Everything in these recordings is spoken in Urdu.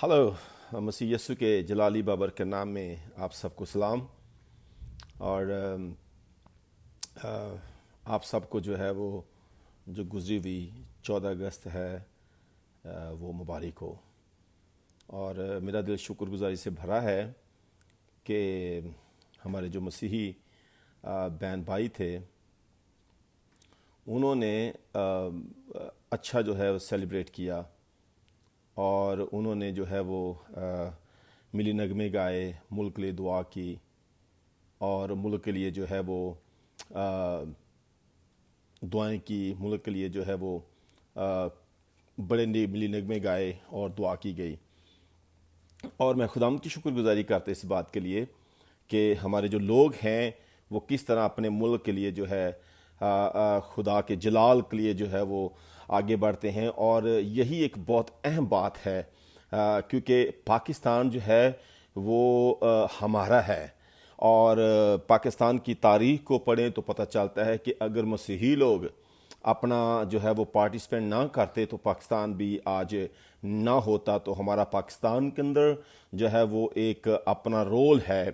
ہلو، مسیح یسو کے جلالی بابر کے نام میں آپ سب کو سلام۔ اور آپ سب کو جو ہے وہ جو گزری ہوئی 14 اگست ہے وہ مبارک ہو۔ اور میرا دل شکر گزاری سے بھرا ہے کہ ہمارے جو مسیحی بہن بھائی تھے انہوں نے اچھا جو ہے وہ سیلیبریٹ کیا، اور انہوں نے جو ہے وہ ملی نغمے گائے، ملک کے لیے دعا کی، اور ملک کے لیے جو ہے وہ دعائیں کی، ملک کے لیے جو ہے وہ بڑے ملی نغمے گائے اور دعا کی گئی۔ اور میں خدا کی شکر گزاری کرتا اس بات کے لیے کہ ہمارے جو لوگ ہیں وہ کس طرح اپنے ملک کے لیے جو ہے خدا کے جلال کے لیے جو ہے وہ آگے بڑھتے ہیں۔ اور یہی ایک بہت اہم بات ہے، کیونکہ پاکستان جو ہے وہ ہمارا ہے، اور پاکستان کی تاریخ کو پڑھیں تو پتہ چلتا ہے کہ اگر مسیحی لوگ اپنا جو ہے وہ پارٹیسپینٹ نہ کرتے تو پاکستان بھی آج نہ ہوتا۔ تو ہمارا پاکستان کے اندر جو ہے وہ ایک اپنا رول ہے،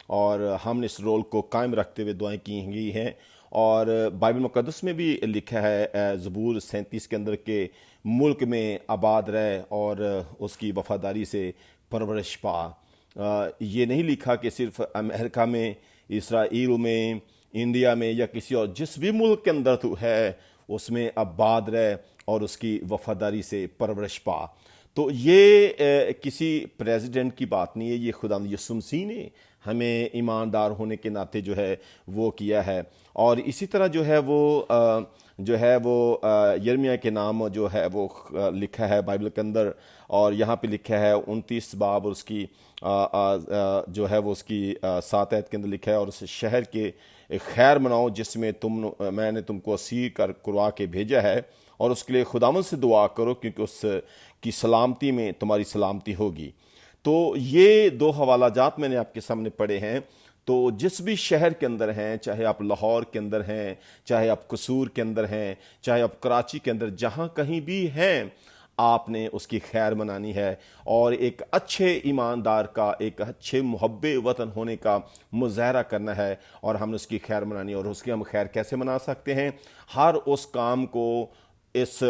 اور ہم نے اس رول کو قائم رکھتے ہوئے دعائیں کی گئی ہیں۔ اور بائبل مقدس میں بھی لکھا ہے زبور 37 کے اندر کہ ملک میں آباد رہے اور اس کی وفاداری سے پرورش پا۔ یہ نہیں لکھا کہ صرف امریکہ میں، اسرائیل میں، انڈیا میں یا کسی اور جس بھی ملک کے اندر تو ہے اس میں آباد رہے اور اس کی وفاداری سے پرورش پا۔ تو یہ کسی پریزیڈنٹ کی بات نہیں ہے، یہ خدا یسوع مسیح نے ہمیں ایماندار ہونے کے ناطے جو ہے وہ کیا ہے۔ اور اسی طرح جو ہے وہ یرمیہ کے نام جو ہے وہ لکھا ہے بائبل کے اندر، اور یہاں پہ لکھا ہے 29 باب اور اس کی جو ہے وہ اس کی 7 آیت کے اندر لکھا ہے، اور اس شہر کے خیر مناؤ جس میں میں نے تم کو اسیر کروا کے بھیجا ہے، اور اس کے لیے خداوند سے دعا کرو کیونکہ اس کی سلامتی میں تمہاری سلامتی ہوگی۔ تو یہ دو حوالہ جات میں نے آپ کے سامنے پڑھے ہیں۔ تو جس بھی شہر کے اندر ہیں، چاہے آپ لاہور کے اندر ہیں، چاہے آپ قصور کے اندر ہیں، چاہے آپ کراچی کے اندر، جہاں کہیں بھی ہیں، آپ نے اس کی خیر منانی ہے، اور ایک اچھے ایماندار کا، ایک اچھے محب وطن ہونے کا مظاہرہ کرنا ہے، اور ہم نے اس کی خیر منانی۔ اور اس کی ہم خیر کیسے منا سکتے ہیں؟ ہر اس کام کو اس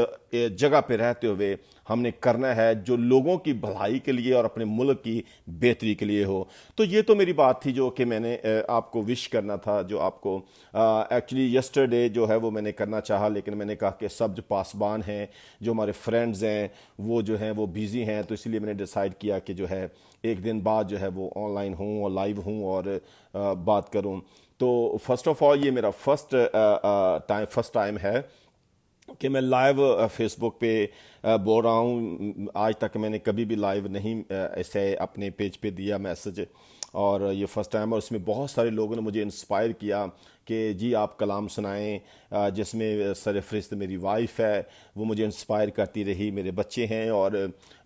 جگہ پہ رہتے ہوئے ہم نے کرنا ہے جو لوگوں کی بھلائی کے لیے اور اپنے ملک کی بہتری کے لیے ہو۔ تو یہ تو میری بات تھی جو کہ میں نے آپ کو وش کرنا تھا، جو آپ کو ایکچولی یسٹرڈے جو ہے وہ میں نے کرنا چاہا، لیکن میں نے کہا کہ سب جو پاسبان ہیں، جو ہمارے فرینڈز ہیں، وہ جو ہیں وہ بیزی ہیں، تو اس لیے میں نے ڈیسائیڈ کیا کہ جو ہے ایک دن بعد جو ہے وہ آن لائن ہوں اور لائیو ہوں اور بات کروں۔ تو فرسٹ آف آل یہ میرا فرسٹ ٹائم ہے کہ میں لائیو فیس بک پہ بول رہا ہوں۔ آج تک میں نے کبھی بھی لائیو نہیں ایسے اپنے پیج پہ دیا میسج، اور یہ فرسٹ ٹائم، اور اس میں بہت سارے لوگوں نے مجھے انسپائر کیا کہ جی آپ کلام سنائیں، جس میں سرفرست میری وائف ہے، وہ مجھے انسپائر کرتی رہی، میرے بچے ہیں اور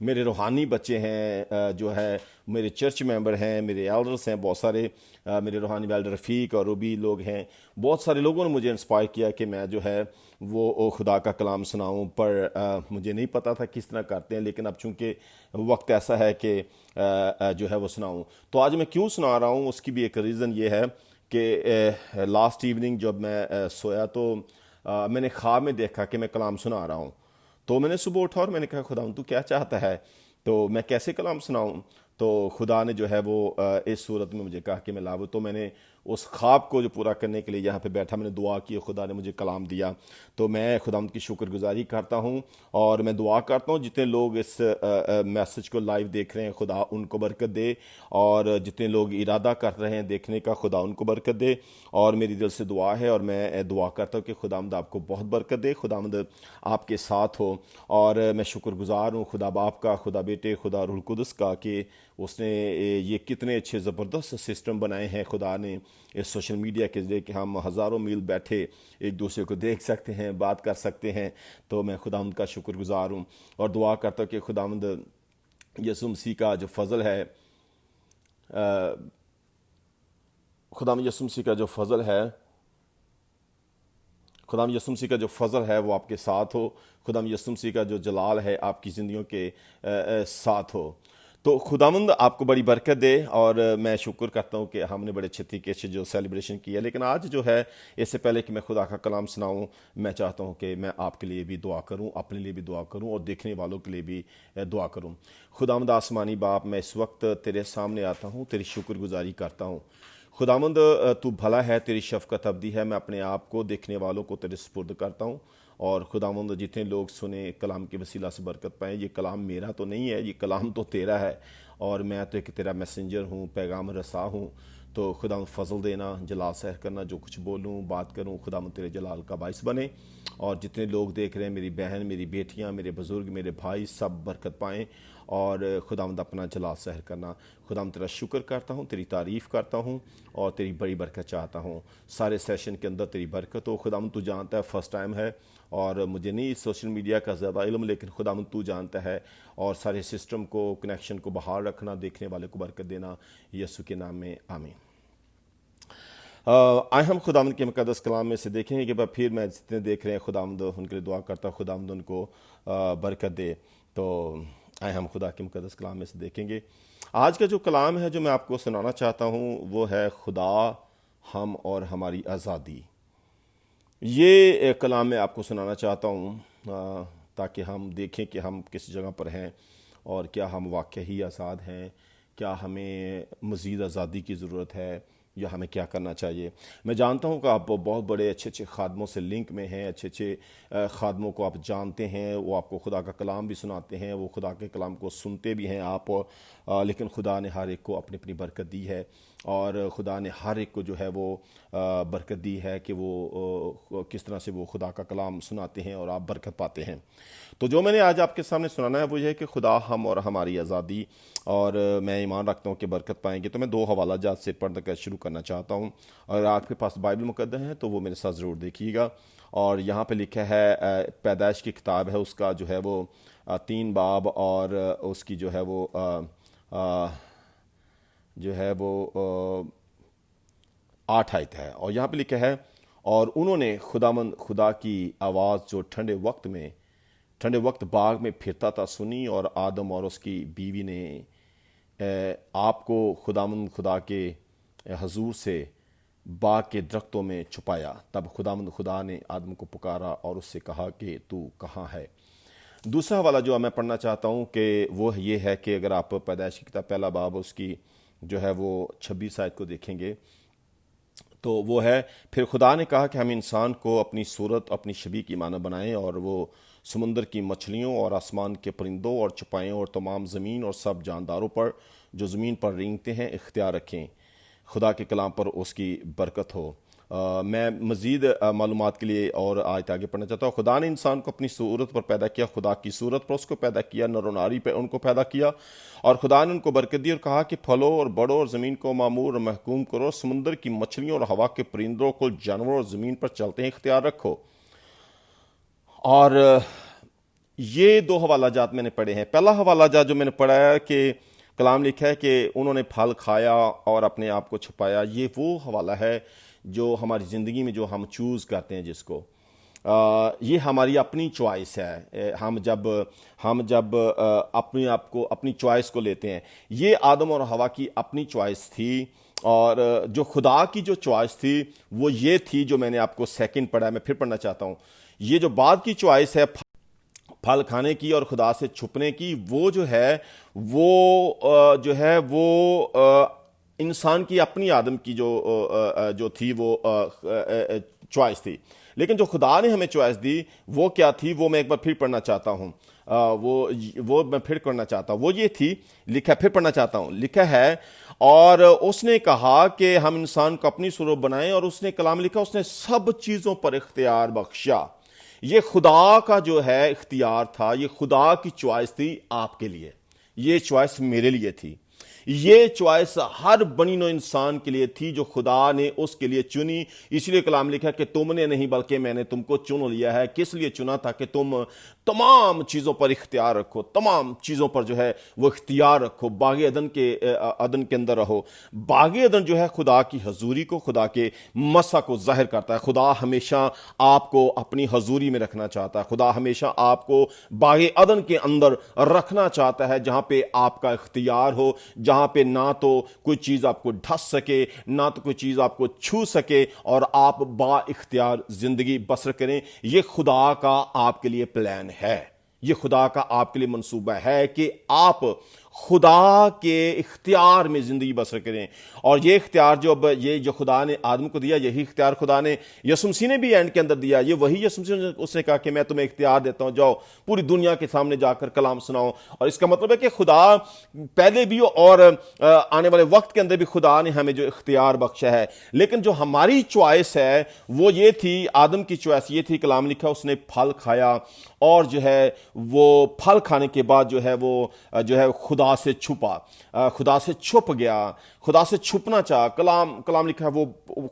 میرے روحانی بچے ہیں، جو ہے میرے چرچ ممبر ہیں، میرے ایلڈرس ہیں، بہت سارے میرے روحانی ایلڈر رفیق اور روبی لوگ ہیں، بہت سارے لوگوں نے مجھے انسپائر کیا کہ میں جو ہے وہ خدا کا کلام سناؤں، پر مجھے نہیں پتا تھا کس طرح کرتے ہیں، لیکن اب چونکہ وقت ایسا ہے کہ جو ہے وہ سناؤں۔ تو آج میں کیوں سنا رہا ہوں اس کی بھی ایک ریزن یہ ہے کہ لاسٹ ایوننگ جب میں سویا تو میں نے خواب میں دیکھا کہ میں کلام سنا رہا ہوں۔ تو میں نے صبح اٹھا اور میں نے کہا خدا تو کیا چاہتا ہے، تو میں کیسے کلام سناؤں؟ تو خدا نے جو ہے وہ اس صورت میں مجھے کہا کہ میں لاؤ، تو میں نے اس خواب کو جو پورا کرنے کے لیے یہاں پہ بیٹھا، میں نے دعا کی، خدا نے مجھے کلام دیا۔ تو میں خدا کی شکر گزاری کرتا ہوں، اور میں دعا کرتا ہوں جتنے لوگ اس میسج کو لائیو دیکھ رہے ہیں خدا ان کو برکت دے، اور جتنے لوگ ارادہ کر رہے ہیں دیکھنے کا خدا ان کو برکت دے۔ اور میری دل سے دعا ہے، اور میں دعا کرتا ہوں کہ خداوند آپ کو بہت برکت دے، خداوند آپ کے ساتھ ہو۔ اور میں شکر گزار ہوں خدا باپ کا، خدا بیٹے، خدا روح القدس کا کہ اس نے یہ کتنے اچھے زبردست سسٹم بنائے ہیں خدا نے اس سوشل میڈیا کے ذریعے کہ ہم ہزاروں میل بیٹھے ایک دوسرے کو دیکھ سکتے ہیں، بات کر سکتے ہیں۔ تو میں خداوند کا شکر گزار ہوں، اور دعا کرتا ہوں کہ خداوند یسوع مسیح کا جو فضل ہے، خداوند یسوع مسیح کا جو فضل ہے، خداوند یسوع مسیح کا جو فضل ہے وہ آپ کے ساتھ ہو، خداوند یسوع مسیح کا جو جلال ہے آپ کی زندگیوں کے ساتھ ہو۔ تو خداوند آپ کو بڑی برکت دے، اور میں شکر کرتا ہوں کہ ہم نے بڑے اچھے طریقے سے جو سیلیبریشن کیا، لیکن آج جو ہے اس سے پہلے کہ میں خدا کا کلام سناؤں، میں چاہتا ہوں کہ میں آپ کے لیے بھی دعا کروں، اپنے لیے بھی دعا کروں، اور دیکھنے والوں کے لیے بھی دعا کروں۔ خداوند آسمانی باپ، میں اس وقت تیرے سامنے آتا ہوں، تیری شکر گزاری کرتا ہوں۔ خداوند تو بھلا ہے، تیری شفقت ابدی ہے، میں اپنے آپ کو، دیکھنے والوں کو تیرے سپرد کرتا ہوں، اور خداوند جتنے لوگ سنیں کلام کے وسیلہ سے برکت پائیں۔ یہ کلام میرا تو نہیں ہے، یہ کلام تو تیرا ہے، اور میں تو ایک تیرا میسنجر ہوں، پیغام رساں ہوں۔ تو خداوند فضل دینا، جلال سحر کرنا، جو کچھ بولوں بات کروں خداوند تیرے جلال کا باعث بنے، اور جتنے لوگ دیکھ رہے ہیں، میری بہن، میری بیٹیاں، میرے بزرگ، میرے بھائی، سب برکت پائیں، اور خداوند اپنا جلال سحر کرنا۔ خداوند تیرا شکر کرتا ہوں، تیری تعریف کرتا ہوں، اور تیری بڑی برکت چاہتا ہوں۔ سارے سیشن کے اندر تیری برکت ہو خداوند۔ تو جانتا ہے فرسٹ ٹائم ہے، اور مجھے نہیں سوشل میڈیا کا زیادہ علم، لیکن خداوند تو جانتا ہے، اور سارے سسٹم کو، کنیکشن کو بحال رکھنا، دیکھنے والے کو برکت دینا، یسوع کے نام میں آمین۔ آئے ہم خداوند کے مقدس کلام میں سے دیکھیں گے، کہ پھر میں جتنے دیکھ رہے ہیں خداوند ان کے لیے دعا کرتا ہوں، خداوند ان کو برکت دے۔ تو آئے ہم خدا کے مقدس کلام میں سے دیکھیں گے۔ آج کا جو کلام ہے جو میں آپ کو سنانا چاہتا ہوں، وہ ہے خدا، ہم اور ہماری آزادی۔ یہ کلام میں آپ کو سنانا چاہتا ہوں تاکہ ہم دیکھیں کہ ہم کس جگہ پر ہیں، اور کیا ہم واقعی آزاد ہیں، کیا ہمیں مزید آزادی کی ضرورت ہے، یا ہمیں کیا کرنا چاہیے۔ میں جانتا ہوں کہ آپ بہت بڑے اچھے اچھے خادموں سے لنک میں ہیں، اچھے اچھے خادموں کو آپ جانتے ہیں، وہ آپ کو خدا کا کلام بھی سناتے ہیں، وہ خدا کے کلام کو سنتے بھی ہیں آپ، لیکن خدا نے ہر ایک کو اپنی اپنی برکت دی ہے، اور خدا نے ہر ایک کو جو ہے وہ برکت دی ہے کہ وہ کس طرح سے وہ خدا کا کلام سناتے ہیں اور آپ برکت پاتے ہیں۔ تو جو میں نے آج آپ کے سامنے سنانا ہے وہ یہ ہے کہ خدا، ہم اور ہماری آزادی، اور میں ایمان رکھتا ہوں کہ برکت پائیں گے۔ تو میں 2 حوالہ جات سے پڑھ کر شروع کرنا چاہتا ہوں، اور آپ کے پاس بائبل مقدس ہے تو وہ میرے ساتھ ضرور دیکھیے گا۔ اور یہاں پہ لکھا ہے، پیدائش کی کتاب ہے، اس کا جو ہے وہ 3 باب، اور اس کی جو ہے وہ 8 آیت ہے، اور یہاں پہ لکھا ہے، اور انہوں نے خدا کی آواز جو ٹھنڈے وقت باغ میں پھرتا تھا سنی، اور آدم اور اس کی بیوی نے آپ کو خدا کے حضور سے باغ کے درختوں میں چھپایا۔ تب خدا نے آدم کو پکارا اور اس سے کہا کہ تو کہاں ہے۔ دوسرا حوالہ جو میں پڑھنا چاہتا ہوں کہ وہ یہ ہے کہ اگر آپ پیدائش کی کتاب 1 باب اس کی جو ہے وہ 26 آیت کو دیکھیں گے، تو وہ ہے، پھر خدا نے کہا کہ ہم انسان کو اپنی صورت، اپنی شبیہ کی مانند بنائیں، اور وہ سمندر کی مچھلیوں اور آسمان کے پرندوں اور چپائوں اور تمام زمین اور سب جانداروں پر جو زمین پر رینگتے ہیں اختیار رکھیں۔ خدا کے کلام پر اس کی برکت ہو۔ میں مزید معلومات کے لیے اور آیت آگے پڑھنا چاہتا ہوں۔ خدا نے انسان کو اپنی صورت پر پیدا کیا، خدا کی صورت پر اس کو پیدا کیا، نر و ناری پہ ان کو پیدا کیا، اور خدا نے ان کو برکت دی اور کہا کہ پھلو اور بڑھو اور زمین کو معمور اور محکوم کرو، سمندر کی مچھلیوں اور ہوا کے پرندوں کو، جانوروں اور زمین پر چلتے ہیں اختیار رکھو۔ اور یہ 2 حوالہ جات میں نے پڑھے ہیں۔ پہلا حوالہ جات جو میں نے پڑھا ہے کہ کلام لکھا ہے کہ انہوں نے پھل کھایا اور اپنے آپ کو چھپایا، یہ وہ حوالہ ہے جو ہماری زندگی میں جو ہم چوز کرتے ہیں، جس کو یہ ہماری اپنی چوائس ہے۔ ہم جب اپنے آپ کو، اپنی چوائس کو لیتے ہیں، یہ آدم اور حوا کی اپنی چوائس تھی، اور جو خدا کی جو چوائس تھی وہ یہ تھی جو میں نے آپ کو سیکنڈ پڑھا ہے، میں پھر پڑھنا چاہتا ہوں۔ یہ جو بعد کی چوائس ہے پھل کھانے کی اور خدا سے چھپنے کی، وہ جو ہے وہ انسان کی اپنی، آدم کی جو تھی وہ چوائس تھی۔ لیکن جو خدا نے ہمیں چوائس دی وہ کیا تھی، وہ میں ایک بار پھر پڑھنا چاہتا ہوں، وہ میں پھر پڑھنا چاہتا ہوں۔ وہ یہ تھی، لکھا پھر پڑھنا چاہتا ہوں، لکھا ہے، اور اس نے کہا کہ ہم انسان کو اپنی صورت بنائیں، اور اس نے کلام لکھا، اس نے سب چیزوں پر اختیار بخشا۔ یہ خدا کا جو ہے اختیار تھا، یہ خدا کی چوائس تھی آپ کے لیے، یہ چوائس میرے لیے تھی، یہ چوائس ہر بنی نوع انسان کے لیے تھی جو خدا نے اس کے لیے چنی۔ اس لیے کلام لکھا کہ تم نے نہیں بلکہ میں نے تم کو چن لیا ہے۔ کس لیے چنا؟ تاکہ تمام چیزوں پر اختیار رکھو، تمام چیزوں پر جو ہے وہ اختیار رکھو، باغ عدن کے اندر رہو۔ باغ عدن جو ہے خدا کی حضوری کو، خدا کے مسا کو ظاہر کرتا ہے۔ خدا ہمیشہ آپ کو اپنی حضوری میں رکھنا چاہتا ہے، خدا ہمیشہ آپ کو باغ عدن کے اندر رکھنا چاہتا ہے، جہاں پہ آپ کا اختیار ہو، جہاں پہ نہ تو کوئی چیز آپ کو ڈھس سکے، نہ تو کوئی چیز آپ کو چھو سکے، اور آپ با اختیار زندگی بسر کریں۔ یہ خدا کا آپ کے لیے پلان ہے، یہ خدا کا آپ کے لیے منصوبہ ہے کہ آپ خدا کے اختیار میں زندگی بسر کریں۔ اور یہ اختیار جو خدا نے آدم کو دیا، یہی اختیار خدا نے یسوع مسیح نے بھی اینڈ کے اندر دیا۔ یہ وہی یسوع مسیح نے اس نے کہا کہ میں تمہیں اختیار دیتا ہوں، جاؤ پوری دنیا کے سامنے جا کر کلام سناؤ۔ اور اس کا مطلب ہے کہ خدا پہلے بھی اور آنے والے وقت کے اندر بھی خدا نے ہمیں جو اختیار بخشا ہے، لیکن جو ہماری چوائس ہے وہ یہ تھی، آدم کی چوائس یہ تھی، کلام لکھا اس نے پھل کھایا اور جو ہے وہ پھل کھانے کے بعد جو ہے وہ جو ہے خدا سے چھپا، خدا سے چھپ گیا، خدا سے چھپنا چاہا۔ کلام لکھا ہے وہ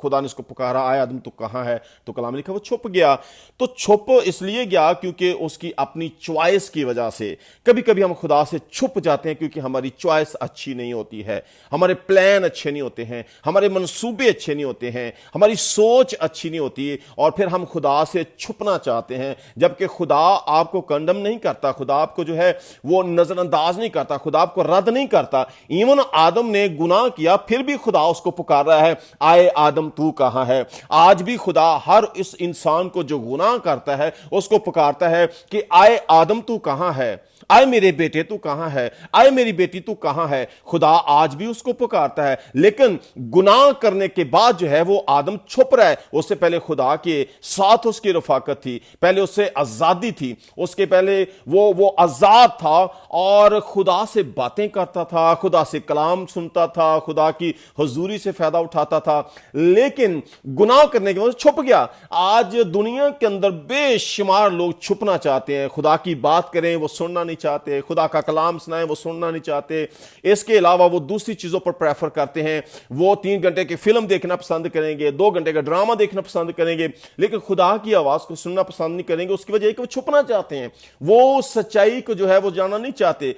خدا نے اس کو پکارا، آئے آدم تو کہاں ہے؟ تو کلام لکھا وہ چھپ گیا۔ تو چھپ اس لیے گیا کیونکہ اس کی اپنی چوائس کی وجہ سے۔ کبھی کبھی ہم خدا سے چھپ جاتے ہیں کیونکہ ہماری چوائس اچھی نہیں ہوتی ہے، ہمارے پلان اچھے نہیں ہوتے ہیں، ہمارے منصوبے اچھے نہیں ہوتے ہیں، ہماری سوچ اچھی نہیں ہوتی، اور پھر ہم خدا سے چھپنا چاہتے ہیں، جبکہ خدا آپ کو کنڈم نہیں کرتا، خدا آپ کو جو ہے وہ نظر انداز نہیں کرتا، خدا آپ کو رد نہیں کرتا۔ ایون آدم نے گناہ کیا، پھر بھی خدا اس کو پکار رہا ہے، آئے آدم تو کہاں ہے؟ آج بھی خدا ہر اس انسان کو جو گناہ کرتا ہے اس کو پکارتا ہے کہ آئے آدم تو کہاں ہے؟ آئے میرے بیٹے تو کہاں ہے؟ آئے میری بیٹی تو کہاں ہے؟ خدا آج بھی اس کو پکارتا ہے، لیکن گناہ کرنے کے بعد جو ہے وہ آدم چھپ رہا ہے۔ اس سے پہلے خدا کے ساتھ اس کی رفاقت تھی، پہلے اس سے آزادی تھی، اس کے پہلے وہ آزاد تھا اور خدا سے باتیں کرتا تھا، خدا سے کلام سنتا تھا، خدا کی حضوری سے فائدہ اٹھاتا تھا، لیکن گناہ کرنے کے بعد چھپ گیا۔ آج دنیا کے اندر بے شمار لوگ چھپنا چاہتے ہیں، خدا کی بات کریں وہ سننا نہیں چاہتے، خدا کا کلام سنائیں وہ سننا نہیں چاہتے، اس کے علاوہ وہ دوسری چیزوں پر پریفر کرتے ہیں۔ وہ 3 گھنٹے کی فلم دیکھنا پسند کریں گے، 2 گھنٹے کا ڈرامہ دیکھنا پسند کریں گے، لیکن خدا کی آواز کو سننا پسند نہیں کریں گے۔ اس کی وجہ ہے کہ وہ چھپنا چاہتے ہیں، وہ سچائی کو جو ہے وہ جاننا نہیں چاہتے۔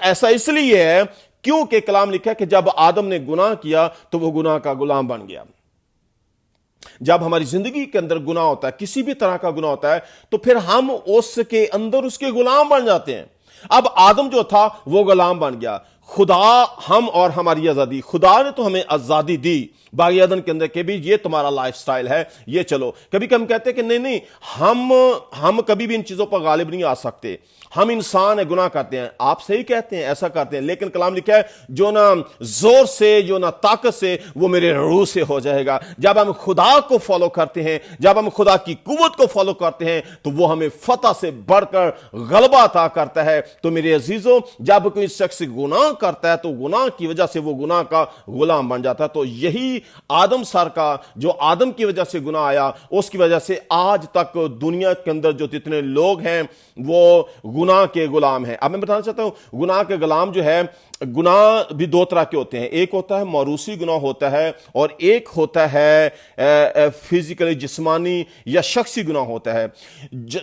ایسا اس لیے ہے کیونکہ کلام لکھا ہے کہ جب آدم نے گناہ کیا تو وہ گناہ کا غلام بن گیا۔ جب ہماری زندگی کے اندر گناہ ہوتا ہے، کسی بھی طرح کا گناہ ہوتا ہے، تو پھر ہم اس کے اندر اس کے غلام بن جاتے ہیں۔ اب آدم جو تھا وہ غلام بن گیا، خدا ہم اور ہماری آزادی، خدا نے تو ہمیں آزادی دی باغ عدن کے اندر کہ بھی یہ تمہارا لائف سٹائل ہے، یہ چلو۔ کبھی ہم کہتے ہیں کہ نہیں ہم کبھی بھی ان چیزوں پر غالب نہیں آ سکتے، ہم انسان ہیں، گناہ کرتے ہیں۔ آپ صحیح کہتے ہیں، ایسا کرتے ہیں، لیکن کلام لکھا ہے جو نہ زور سے جو نہ طاقت سے، وہ میرے روح سے ہو جائے گا۔ جب ہم خدا کو فالو کرتے ہیں، جب ہم خدا کی قوت کو فالو کرتے ہیں، تو وہ ہمیں فتح سے بڑھ کر غلبہ عطا کرتا ہے۔ تو میرے عزیزوں، جب کوئی شخص گناہ کرتا ہے تو گناہ کی وجہ سے وہ گناہ کا غلام بن جاتا ہے۔ تو یہی آدم سر کا جو آدم کی وجہ سے گناہ آیا، اس کی وجہ سے آج تک دنیا کے اندر جو جتنے لوگ ہیں وہ گناہ کے غلام ہیں۔ اب میں بتانا چاہتا ہوں، گناہ کے غلام جو ہے، گناہ بھی 2 طرح کے ہوتے ہیں، ایک ہوتا ہے موروثی گناہ ہوتا ہے، اور ایک ہوتا ہے فزیکلی جسمانی یا شخصی گناہ ہوتا ہے۔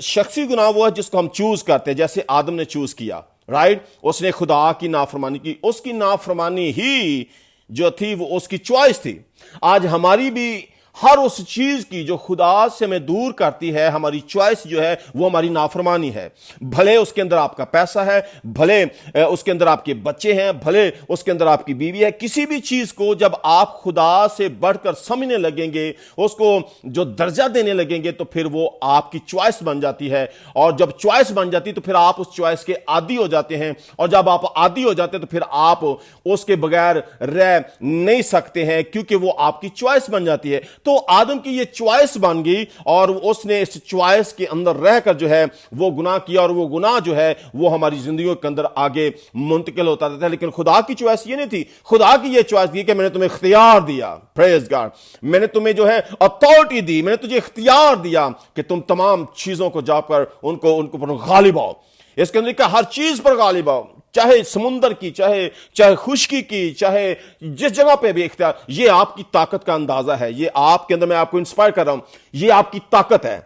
شخصی گناہ وہ ہے جس کو ہم چوز کرتے ہیں، جیسے آدم نے چوز کیا، رائٹ، اس نے خدا کی نافرمانی کی، اس کی نافرمانی ہی جو تھی وہ اس کی چوائس تھی۔ آج ہماری بھی ہر اس چیز کی جو خدا سے ہمیں دور کرتی ہے، ہماری چوائس جو ہے وہ ہماری نافرمانی ہے۔ بھلے اس کے اندر آپ کا پیسہ ہے، بھلے اس کے اندر آپ کے بچے ہیں، بھلے اس کے اندر آپ کی بیوی ہے، کسی بھی چیز کو جب آپ خدا سے بڑھ کر سمجھنے لگیں گے، اس کو جو درجہ دینے لگیں گے، تو پھر وہ آپ کی چوائس بن جاتی ہے، اور جب چوائس بن جاتی تو پھر آپ اس چوائس کے عادی ہو جاتے ہیں، اور جب آپ عادی ہو جاتے ہیں تو پھر آپ اس کے بغیر رہ نہیں سکتے ہیں، کیونکہ وہ آپ کی چوائس بن جاتی ہے۔ تو آدم کی یہ چوائس بن گئی، اور اس نے اس چوائس کے اندر رہ کر جو ہے وہ گناہ کیا، اور وہ گناہ جو ہے وہ ہماری زندگیوں کے اندر آگے منتقل ہوتا رہتا ہے۔ لیکن خدا کی چوائس یہ نہیں تھی، خدا کی یہ چوائس دی کہ میں نے تمہیں اختیار دیا، پریز گاڈ، میں نے تمہیں جو ہے اتھارٹی دی، میں نے تجھے اختیار دیا کہ تم تمام چیزوں کو جا کر ان کو پر غالب آؤ۔ اس کے اندر کہ ہر چیز پر غالب آؤ، چاہے سمندر کی، چاہے خشکی کی، چاہے جس جگہ پہ بھی اختیار۔ یہ آپ کی طاقت کا اندازہ ہے، یہ آپ کے اندر، میں آپ کو انسپائر کر رہا ہوں، یہ آپ کی طاقت ہے،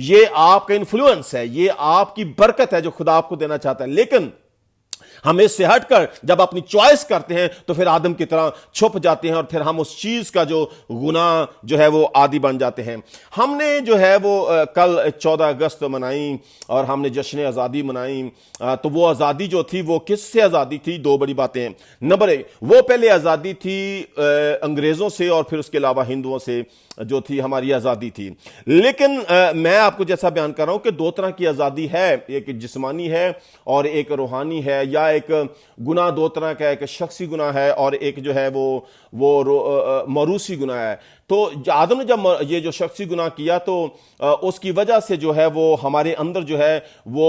یہ آپ کا انفلوئنس ہے, یہ آپ کی برکت ہے جو خدا آپ کو دینا چاہتا ہے. لیکن ہم اس سے ہٹ کر جب اپنی چوائس کرتے ہیں تو پھر آدم کی طرح چھپ جاتے ہیں اور پھر ہم اس چیز کا جو گناہ جو ہے وہ عادی بن جاتے ہیں. ہم نے جو ہے وہ کل 14 اگست منائی اور ہم نے جشن آزادی منائی. تو وہ آزادی جو تھی وہ کس سے آزادی تھی؟ دو بڑی باتیں ہیں. نمبر ایک, وہ پہلے آزادی تھی انگریزوں سے اور پھر اس کے علاوہ ہندوؤں سے جو تھی ہماری آزادی تھی. لیکن میں آپ کو جیسا بیان کر رہا ہوں کہ دو طرح کی آزادی ہے, ایک جسمانی ہے اور ایک روحانی ہے, یا ایک گناہ دو طرح کا ہے, ایک شخصی گناہ ہے اور ایک جو ہے وہ موروثی گناہ ہے. تو آدم نے جب یہ جو شخصی گناہ کیا تو اس کی وجہ سے جو ہے وہ ہمارے اندر جو ہے وہ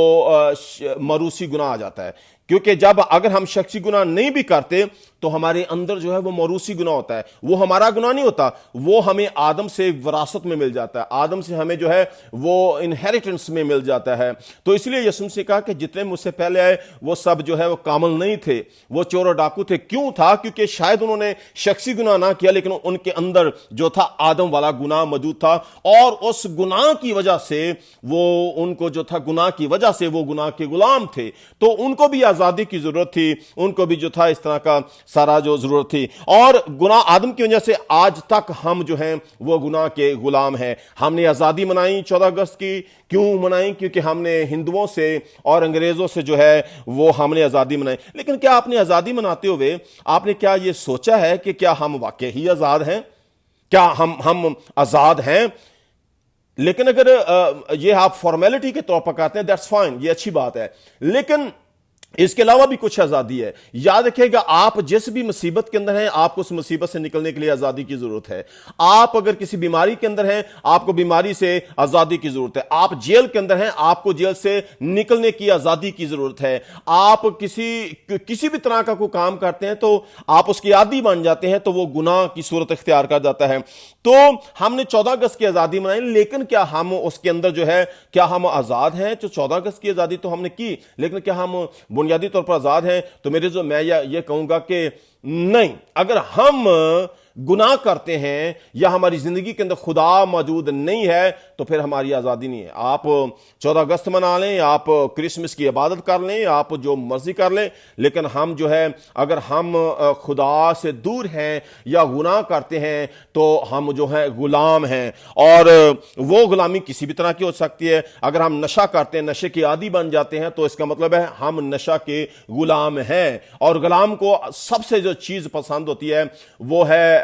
موروثی گناہ آ جاتا ہے. کیونکہ جب اگر ہم شخصی گناہ نہیں بھی کرتے تو ہمارے اندر جو ہے وہ موروثی گناہ ہوتا ہے. وہ ہمارا گناہ نہیں ہوتا, وہ ہمیں آدم سے وراثت میں مل جاتا ہے, آدم سے ہمیں جو ہے وہ انہیریٹنس میں مل جاتا ہے. تو اس لیے یسوع نے کہا کہ جتنے مجھ سے پہلے آئے وہ سب جو ہے وہ کامل نہیں تھے, وہ چور و ڈاکو تھے. کیوں تھا؟ کیونکہ شاید انہوں نے شخصی گناہ نہ کیا لیکن ان کے اندر جو تھا آدم والا گناہ موجود تھا, اور اس گناہ کی وجہ سے وہ ان کو جو تھا گناہ کی وجہ سے وہ گناہ کے غلام تھے. تو ان کو بھی آزادی کی ضرورت تھی, ان کو بھی جو تھا اس طرح کا سارا جو ضرورت تھی. اور گناہ آدم کی وجہ سے آج تک ہم جو ہیں وہ گناہ کے غلام ہیں. ہم نے آزادی منائی 14 اگست کی. کیوں منائی؟ کیونکہ ہم نے ہندوؤں سے اور انگریزوں سے جو ہے وہ ہم نے آزادی منائی. لیکن کیا آپ نے آزادی مناتے ہوئے آپ نے کیا یہ سوچا ہے کہ کیا ہم واقعی آزاد ہیں؟ کیا ہم آزاد ہیں؟ لیکن اگر یہ آپ فارمیلٹی کے طور پر کہتے ہیں دیٹس فائن, یہ اچھی بات ہے, لیکن اس کے علاوہ بھی کچھ آزادی ہے. یاد رکھیے گا, آپ جس بھی مصیبت کے اندر ہیں آپ کو اس مصیبت سے نکلنے کے لیے آزادی کی ضرورت ہے. آپ اگر کسی بیماری کے اندر ہیں آپ کو بیماری سے آزادی کی ضرورت ہے. آپ جیل کے اندر ہیں آپ کو جیل سے نکلنے کی آزادی کی ضرورت ہے. آپ کسی بھی طرح کا کوئی کام کرتے ہیں تو آپ اس کی عادی بن جاتے ہیں تو وہ گناہ کی صورت اختیار کر جاتا ہے. تو ہم نے 14 اگست کی آزادی منائی, لیکن کیا ہم اس کے اندر جو ہے کیا ہم آزاد ہیں؟ جو 14 اگست کی آزادی تو ہم نے کی, لیکن کیا ہم بنیادی طور پر آزاد ہیں؟ تو میں یہ کہوں گا کہ نہیں. اگر ہم گناہ کرتے ہیں یا ہماری زندگی کے اندر خدا موجود نہیں ہے تو پھر ہماری آزادی نہیں ہے. آپ 14 اگست منا لیں, آپ کرسمس کی عبادت کر لیں, آپ جو مرضی کر لیں, لیکن ہم جو ہے اگر ہم خدا سے دور ہیں یا گناہ کرتے ہیں تو ہم جو ہے غلام ہیں. اور وہ غلامی کسی بھی طرح کی ہو سکتی ہے. اگر ہم نشہ کرتے ہیں, نشے کے عادی بن جاتے ہیں تو اس کا مطلب ہے ہم نشہ کے غلام ہیں. اور غلام کو سب سے جو چیز پسند ہوتی ہے وہ ہے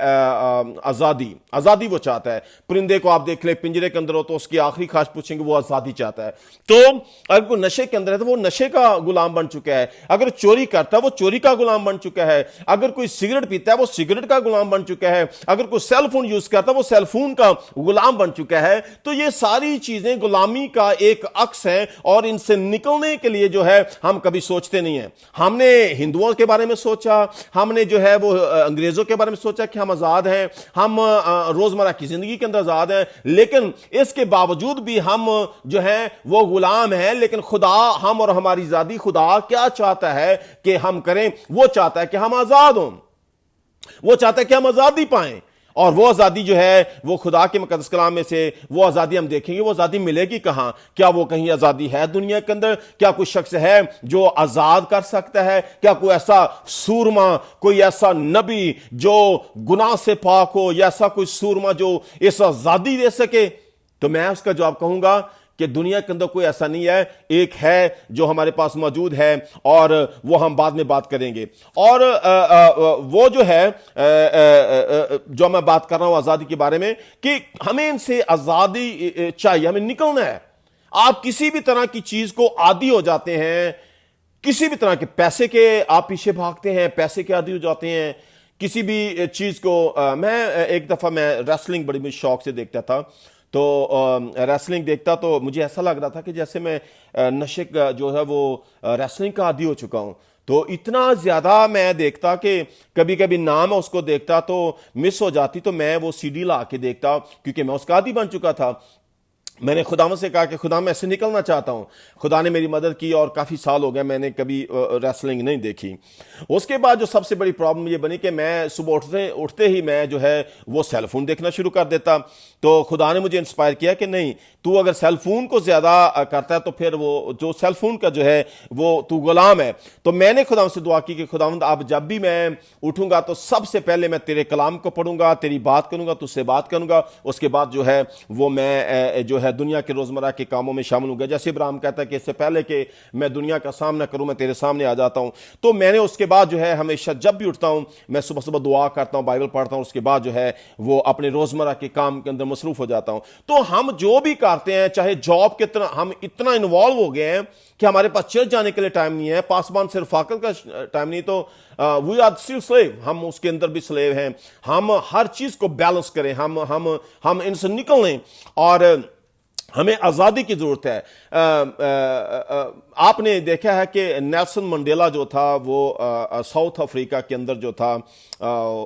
آزادی. آزادی وہ چاہتا ہے. پرندے کو آپ دیکھ لیں پنجرے کے اندر ہو تو اس کی آخری خواہش پوچھیں گے, وہ آزادی چاہتا ہے. تو اگر کوئی نشے کے اندر ہے تو وہ نشے کا غلام بن چکا ہے. اگر چوری کرتا ہے وہ چوری کا غلام بن چکا ہے. اگر کوئی سگریٹ پیتا ہے وہ سگریٹ کا غلام بن چکا ہے. اگر کوئی سیل فون یوز کرتا ہے وہ سیل فون کا غلام بن چکا ہے. تو یہ ساری چیزیں غلامی کا ایک عکس ہے, اور ان سے نکلنے کے لیے جو ہے ہم کبھی سوچتے نہیں ہیں. ہم نے ہندوؤں کے بارے میں سوچا, ہم نے جو ہے وہ انگریزوں کے بارے میں سوچا کہ ہم آزاد ہیں, ہم روزمرہ کی زندگی کے اندر آزاد ہیں, لیکن اس کے باوجود بھی ہم جو ہیں وہ غلام ہیں. لیکن خدا ہم اور ہماری آزادی, خدا کیا چاہتا ہے کہ ہم کریں؟ وہ چاہتا ہے کہ ہم آزاد ہوں, وہ چاہتا ہے کہ ہم آزادی پائیں. اور وہ آزادی جو ہے وہ خدا کے مقدس کلام میں سے وہ آزادی ہم دیکھیں گے. وہ آزادی ملے گی کہاں؟ کیا وہ کہیں آزادی ہے دنیا کے اندر؟ کیا کوئی شخص ہے جو آزاد کر سکتا ہے؟ کیا کوئی ایسا سورما, کوئی ایسا نبی جو گناہ سے پاک ہو, یا ایسا کوئی سورما جو اس آزادی دے سکے؟ تو میں اس کا جواب کہوں گا کہ دنیا کے اندر کوئی ایسا نہیں ہے. ایک ہے جو ہمارے پاس موجود ہے, اور وہ ہم بعد میں بات کریں گے. اور وہ جو ہے جو میں بات کر رہا ہوں آزادی کے بارے میں, کہ ہمیں ان سے آزادی چاہیے, ہمیں نکلنا ہے. آپ کسی بھی طرح کی چیز کو عادی ہو جاتے ہیں, کسی بھی طرح کے پیسے کے آپ پیچھے بھاگتے ہیں, پیسے کے عادی ہو جاتے ہیں, کسی بھی چیز کو. میں ایک دفعہ میں ریسلنگ بڑی شوق سے دیکھتا تھا, تو ریسلنگ دیکھتا تو مجھے ایسا لگ رہا تھا کہ جیسے میں نشے کا جو ہے وہ ریسلنگ کا عادی ہو چکا ہوں. تو اتنا زیادہ میں دیکھتا کہ کبھی کبھی نام اس کو دیکھتا تو مس ہو جاتی, تو میں وہ سی ڈی لا کے دیکھتا کیونکہ میں اس کا عادی بن چکا تھا. میں نے خداوند سے کہا کہ خدا میں ایسے نکلنا چاہتا ہوں. خدا نے میری مدد کی اور کافی سال ہو گئے میں نے کبھی ریسلنگ نہیں دیکھی. اس کے بعد جو سب سے بڑی پرابلم یہ بنی کہ میں صبح اٹھتے ہی میں جو ہے وہ سیل فون دیکھنا شروع کر دیتا. تو خدا نے مجھے انسپائر کیا کہ نہیں، تو اگر سیل فون کو زیادہ کرتا ہے تو پھر وہ جو سیل فون کا جو ہے وہ تو غلام ہے. تو میں نے خداوند سے دعا کی کہ خداوند اب جب بھی میں اٹھوں گا تو سب سے پہلے میں تیرے کلام کو پڑھوں گا، تیری بات کروں گا، تجھ سے بات کروں گا. اس کے بعد جو ہے وہ میں جو ہے دنیا کے روزمرہ کے کاموں میں شامل ہوں گا. جیسے ابراہیم کہتا ہے کہ اس سے پہلے کہ میں دنیا کا سامنا کروں میں تیرے سامنے آ جاتا ہوں. تو میں نے اس کے بعد جو ہے ہمیشہ جب بھی اٹھتا ہوں میں صبح صبح دعا کرتا ہوں، بائبل پڑھتا ہوں، اس کے بعد جو ہے وہ اپنے روزمرہ کے کام کے اندر مصروف ہو جاتا ہوں. تو ہم جو بھی کرتے ہیں، چاہے جاب کے طرح، ہم اتنا انوالو ہو گئے ہیں کہ ہمارے پاس چرچ جانے کے لیے ٹائم نہیں ہے، پاسبان سے رفاقت کا ٹائم نہیں. تو وی آر اسٹل سلیو، ہم اس کے اندر بھی سلیو ہیں. ہم ہر چیز کو بیلنس کریں، ہم ان سے نکلیں اور ہمیں آزادی کی ضرورت ہے. آپ نے دیکھا ہے کہ نیلسن منڈیلا جو تھا وہ ساؤتھ افریقہ کے اندر جو تھا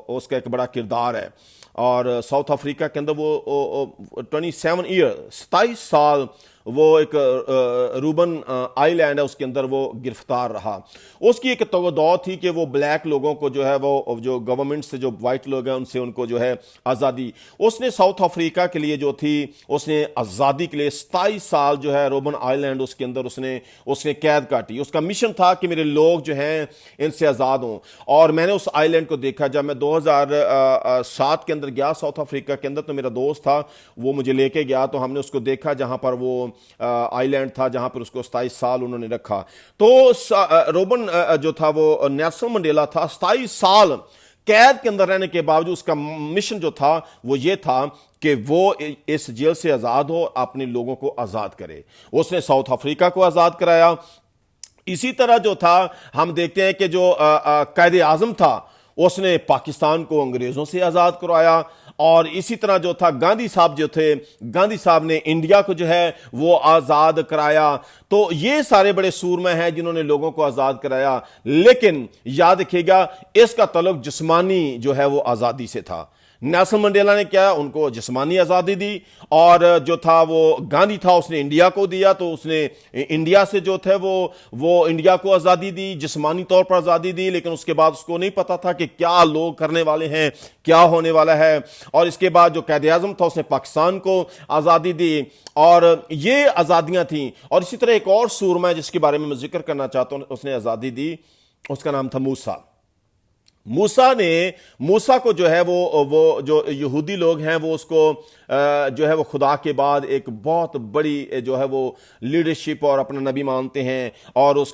اس کا ایک بڑا کردار ہے. اور ساؤتھ افریقہ کے اندر وہ 27 سال وہ ایک روبن آئی لینڈ ہے اس کے اندر وہ گرفتار رہا. اس کی ایک توقع تھی کہ وہ بلیک لوگوں کو جو ہے وہ جو گورنمنٹ سے جو وائٹ لوگ ہیں ان سے ان کو جو ہے آزادی. اس نے ساؤتھ افریقہ کے لیے جو تھی اس نے آزادی کے لیے 27 سال جو ہے روبن آئی لینڈ اس کے اندر اس نے قید کاٹی. اس کا مشن تھا کہ میرے لوگ جو ہیں ان سے آزاد ہوں. اور میں نے اس آئی لینڈ کو دیکھا جب میں 2007 کے اندر گیا ساؤتھ افریقہ کے اندر. تو میرا دوست تھا وہ مجھے لے کے گیا تو ہم نے اس کو دیکھا جہاں پر وہ آئی لینڈ تھا جہاں پر اس کو 27 سال انہوں نے رکھا. تو روبن جو تھا وہ نیلسن منڈیلا تھا، 27 سال قید کے اندر رہنے کے باوجود اس کا مشن جو تھا وہ یہ تھا کہ وہ اس جیل سے آزاد ہو، اپنے لوگوں کو آزاد کرے. اس نے ساؤتھ افریقہ کو آزاد کرایا. اسی طرح جو تھا ہم دیکھتے ہیں کہ جو قائد اعظم تھا اس نے پاکستان کو انگریزوں سے آزاد کروایا. اور اسی طرح جو تھا گاندھی صاحب جو تھے، گاندھی صاحب نے انڈیا کو جو ہے وہ آزاد کرایا. تو یہ سارے بڑے سورمے ہیں جنہوں نے لوگوں کو آزاد کرایا. لیکن یاد رکھیے گا اس کا تعلق جسمانی جو ہے وہ آزادی سے تھا. نیلسن منڈیلا نے کیا، ان کو جسمانی آزادی دی. اور جو تھا وہ گاندھی تھا اس نے انڈیا کو دیا. تو اس نے انڈیا سے جو تھے وہ انڈیا کو آزادی دی، جسمانی طور پر آزادی دی. لیکن اس کے بعد اس کو نہیں پتا تھا کہ کیا لوگ کرنے والے ہیں، کیا ہونے والا ہے. اور اس کے بعد جو قائد اعظم تھا اس نے پاکستان کو آزادی دی. اور یہ آزادیاں تھیں. اور اسی طرح ایک اور سورما ہے جس کے بارے میں میں ذکر کرنا چاہتا ہوں، اس نے آزادی دی، اس کا نام تھا موسیٰ کو جو ہے وہ جو یہودی لوگ ہیں وہ اس کو جو ہے وہ خدا کے بعد ایک بہت بڑی جو ہے وہ لیڈرشپ اور اپنا نبی مانتے ہیں اور اس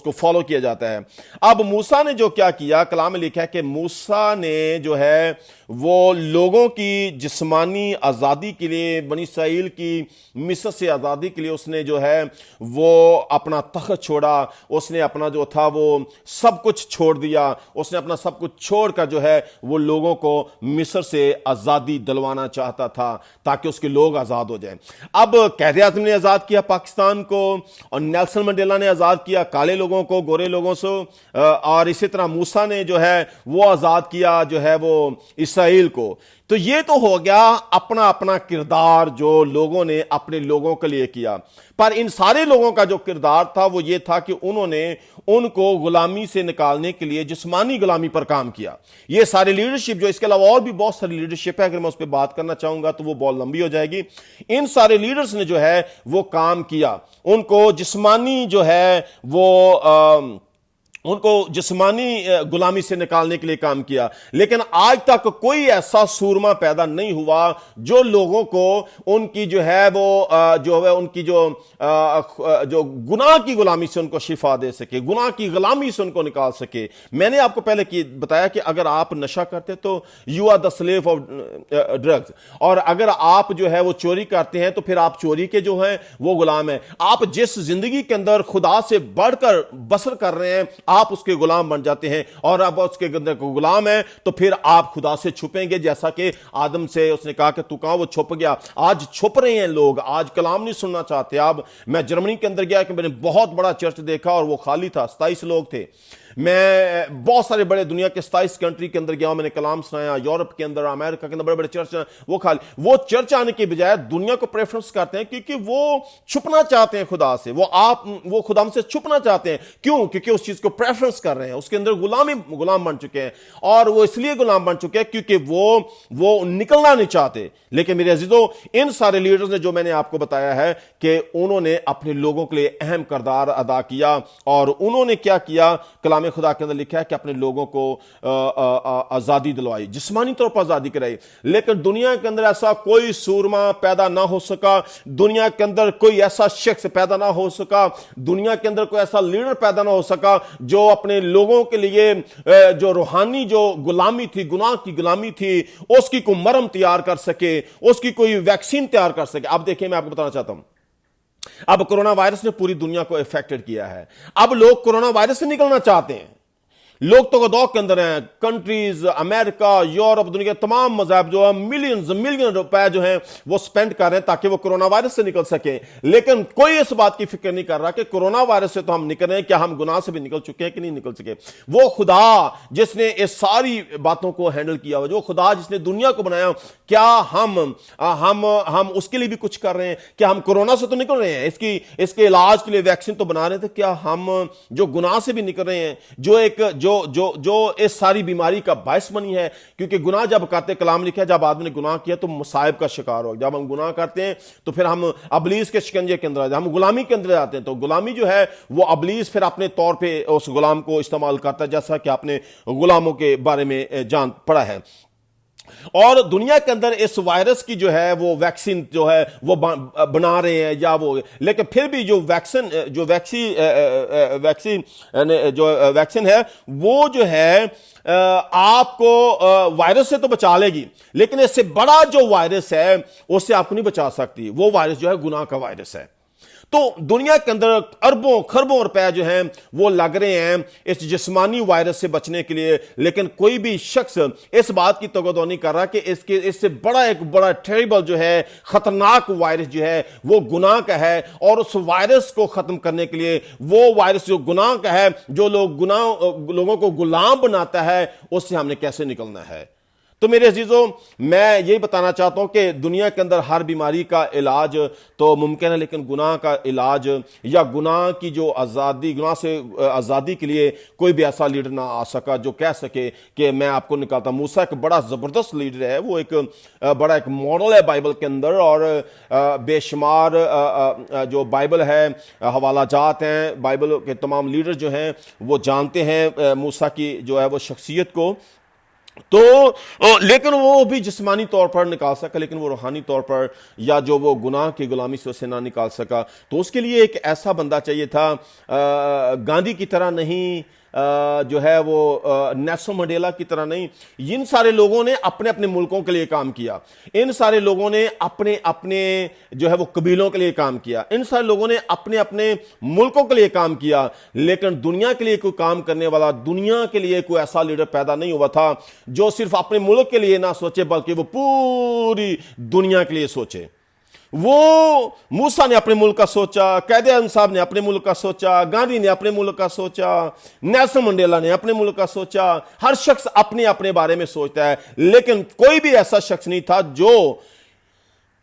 کو فالو کیا جاتا ہے. اب موسیٰ نے جو کیا کلام میں لکھا ہے کہ موسیٰ نے جو ہے وہ لوگوں کی جسمانی آزادی کے لیے، بنی اسرائیل کی مصر سے آزادی کے لیے اس نے جو ہے وہ اپنا تخت چھوڑا. اس نے اپنا جو تھا وہ سب کچھ چھوڑ دیا. اس نے اپنا سب کچھ چھوڑ کر جو ہے وہ لوگوں کو مصر سے آزادی دلوانا چاہتا تھا تاکہ اس کے لوگ آزاد ہو جائیں. اب قائد اعظم نے آزاد کیا پاکستان کو، اور نیلسن منڈیلا نے آزاد کیا کالے لوگوں کو گورے لوگوں سے. اور اسی طرح موسیٰ نے جو ہے وہ آزاد کیا جو ہے وہ اسرائیل کو. تو یہ تو ہو گیا اپنا اپنا کردار جو لوگوں نے اپنے لوگوں کے لیے کیا. پر ان سارے لوگوں کا جو کردار تھا وہ یہ تھا کہ انہوں نے ان کو غلامی سے نکالنے کے لیے جسمانی غلامی پر کام کیا. یہ سارے لیڈرشپ جو، اس کے علاوہ اور بھی بہت ساری لیڈرشپ ہے، اگر میں اس پہ بات کرنا چاہوں گا تو وہ بہت لمبی ہو جائے گی. ان سارے لیڈرز نے جو ہے وہ کام کیا، ان کو جسمانی جو ہے وہ ان کو جسمانی غلامی سے نکالنے کے لیے کام کیا. لیکن آج تک کوئی ایسا سورما پیدا نہیں ہوا جو لوگوں کو ان کی جو ہے وہ جو ہے ان کی جو گناہ کی غلامی سے ان کو شفا دے سکے، گناہ کی غلامی سے ان کو نکال سکے. میں نے آپ کو پہلے بتایا کہ اگر آپ نشہ کرتے تو you are the slave of drugs, اور اگر آپ جو ہے وہ چوری کرتے ہیں تو پھر آپ چوری کے جو ہیں وہ غلام ہیں. آپ جس زندگی کے اندر خدا سے بڑھ کر بسر کر رہے ہیں آپ اس کے غلام بن جاتے ہیں. اور اب اس کے اندر کو غلام ہے تو پھر آپ خدا سے چھپیں گے، جیسا کہ آدم سے اس نے کہا کہ تو کہاں، وہ چھپ گیا. آج چھپ رہے ہیں لوگ، آج کلام نہیں سننا چاہتے. اب میں جرمنی کے اندر گیا کہ میں نے بہت بڑا چرچ دیکھا اور وہ خالی تھا، 27 لوگ تھے. میں بہت سارے بڑے دنیا کے 27 کنٹری کے اندر گیا ہوں, میں نے کلام سنایا, یورپ کے اندر, امریکہ کے اندر بڑے بڑے چرچ ہیں, وہ چرچ آنے کے بجائے دنیا کو پریفرنس کرتے ہیں کیونکہ وہ چھپنا چاہتے ہیں خدا سے, وہ خدا سے چھپنا چاہتے ہیں. کیوں؟ کیونکہ اس چیز کو پریفرنس کر رہے ہیں, اس کے اندر غلام بن چکے ہیں, اور وہ اس لیے غلام بن چکے ہیں کیونکہ وہ نکلنا نہیں چاہتے. لیکن میرے عزیزو, ان سارے لیڈرز نے جو میں نے آپ کو بتایا ہے کہ انہوں نے اپنے لوگوں کے لیے اہم کردار ادا کیا, اور انہوں نے کیا کیا؟ کلام خدا کے اندر لکھا ہے کہ اپنے لوگوں کو آزادی دلوائی, جسمانی طور پر آزادی کرائی. لیکن دنیا کے اندر ایسا کوئی سورما پیدا نہ ہو سکا, دنیا کے اندر کوئی ایسا شخص پیدا نہ ہو سکا, دنیا کے اندر کوئی ایسا لیڈر پیدا نہ ہو سکا جو اپنے لوگوں کے لیے جو روحانی جو غلامی تھی, گناہ کی غلامی تھی, اس کی کوئی مرہم تیار کر سکے, اس کی کوئی ویکسین تیار کر سکے. اب دیکھیں, میں آپ کو بتانا چاہتا ہوں, اب کرونا وائرس نے پوری دنیا کو افیکٹڈ کیا ہے. اب لوگ کرونا وائرس سے نکلنا چاہتے ہیں. لوگ تو دو کے اندر ہیں, کنٹریز, امریکہ, یورپ, دنیا کے تمام مذاہب جو ہیں ملین روپے جو ہیں وہ سپینڈ کر رہے ہیں تاکہ وہ کرونا وائرس سے نکل سکیں. لیکن کوئی اس بات کی فکر نہیں کر رہا کہ کرونا وائرس سے تو ہم نکل رہے ہیں, کیا ہم گناہ سے بھی نکل چکے ہیں کہ نہیں نکل سکے. وہ خدا جس نے اس ساری باتوں کو ہینڈل کیا ہوا, جو خدا جس نے دنیا کو بنایا, کیا ہم اس کے لیے بھی کچھ کر رہے ہیں؟ کیا ہم کرونا سے تو نکل رہے ہیں, اس کے علاج کے لیے ویکسین تو بنا رہے تھے, کیا ہم جو گناہ سے بھی نکل رہے ہیں, جو اس ساری بیماری کا باعث بنی ہے؟ کیونکہ گناہ جب کرتے, کلام لکھا ہے جب آدمی نے گناہ کیا تو مصائب کا شکار ہو. جب ہم گناہ کرتے ہیں تو پھر ہم ابلیس کے شکنجے کے اندر آتے ہیں, ہم غلامی کے اندر آتے ہیں. تو غلامی جو ہے وہ ابلیس پھر اپنے طور پہ اس غلام کو استعمال کرتا ہے, جیسا کہ آپ نے غلاموں کے بارے میں جان پڑا ہے. اور دنیا کے اندر اس وائرس کی جو ہے وہ ویکسین جو ہے وہ بنا رہے ہیں یا وہ, لیکن پھر بھی جو ویکسین ہے وہ جو ہے آپ کو وائرس سے تو بچا لے گی, لیکن اس سے بڑا جو وائرس ہے اس سے آپ کو نہیں بچا سکتی. وہ وائرس جو ہے گناہ کا وائرس ہے. تو دنیا کے اندر اربوں خربوں روپے جو ہیں وہ لگ رہے ہیں اس جسمانی وائرس سے بچنے کے لیے, لیکن کوئی بھی شخص اس بات کی توقع نہیں کر رہا کہ اس سے ایک بڑا ٹیریبل جو ہے, خطرناک وائرس جو ہے وہ گناہ کا ہے. اور اس وائرس کو ختم کرنے کے لیے, وہ وائرس جو گناہ کا ہے, جو لوگوں کو غلام بناتا ہے, اس سے ہم نے کیسے نکلنا ہے. تو میرے عزیزوں, میں یہی بتانا چاہتا ہوں کہ دنیا کے اندر ہر بیماری کا علاج تو ممکن ہے, لیکن گناہ کا علاج یا گناہ کی جو گناہ سے آزادی کے لیے کوئی بھی ایسا لیڈر نہ آ سکا جو کہہ سکے کہ میں آپ کو نکالتا ہوں. موسیٰ ایک بڑا زبردست لیڈر ہے, وہ ایک ماڈل ہے بائبل کے اندر, اور بے شمار جو بائبل ہے حوالہ جات ہیں, بائبل کے تمام لیڈر جو ہیں وہ جانتے ہیں موسیٰ کی جو ہے وہ شخصیت کو. تو لیکن وہ بھی جسمانی طور پر نکال سکا, لیکن وہ روحانی طور پر یا جو وہ گناہ کی غلامی سے اسے نہ نکال سکا. تو اس کے لیے ایک ایسا بندہ چاہیے تھا, گاندھی کی طرح نہیں, جو ہے وہ نیلسن منڈیلا کی طرح نہیں. ان سارے لوگوں نے اپنے اپنے ملکوں کے لیے کام کیا, ان سارے لوگوں نے اپنے اپنے جو ہے وہ قبیلوں کے لیے کام کیا, ان سارے لوگوں نے اپنے اپنے ملکوں کے لیے کام کیا. لیکن دنیا کے لیے کوئی کام کرنے والا, دنیا کے لیے کوئی ایسا لیڈر پیدا نہیں ہوا تھا جو صرف اپنے ملک کے لیے نہ سوچے بلکہ وہ پوری دنیا کے لیے سوچے. وہ موسیٰ نے اپنے ملک کا سوچا, قائد اعظم صاحب نے اپنے ملک کا سوچا, گاندھی نے اپنے ملک کا سوچا, نیلسن منڈیلا نے اپنے ملک کا سوچا. ہر شخص اپنے بارے میں سوچتا ہے, لیکن کوئی بھی ایسا شخص نہیں تھا جو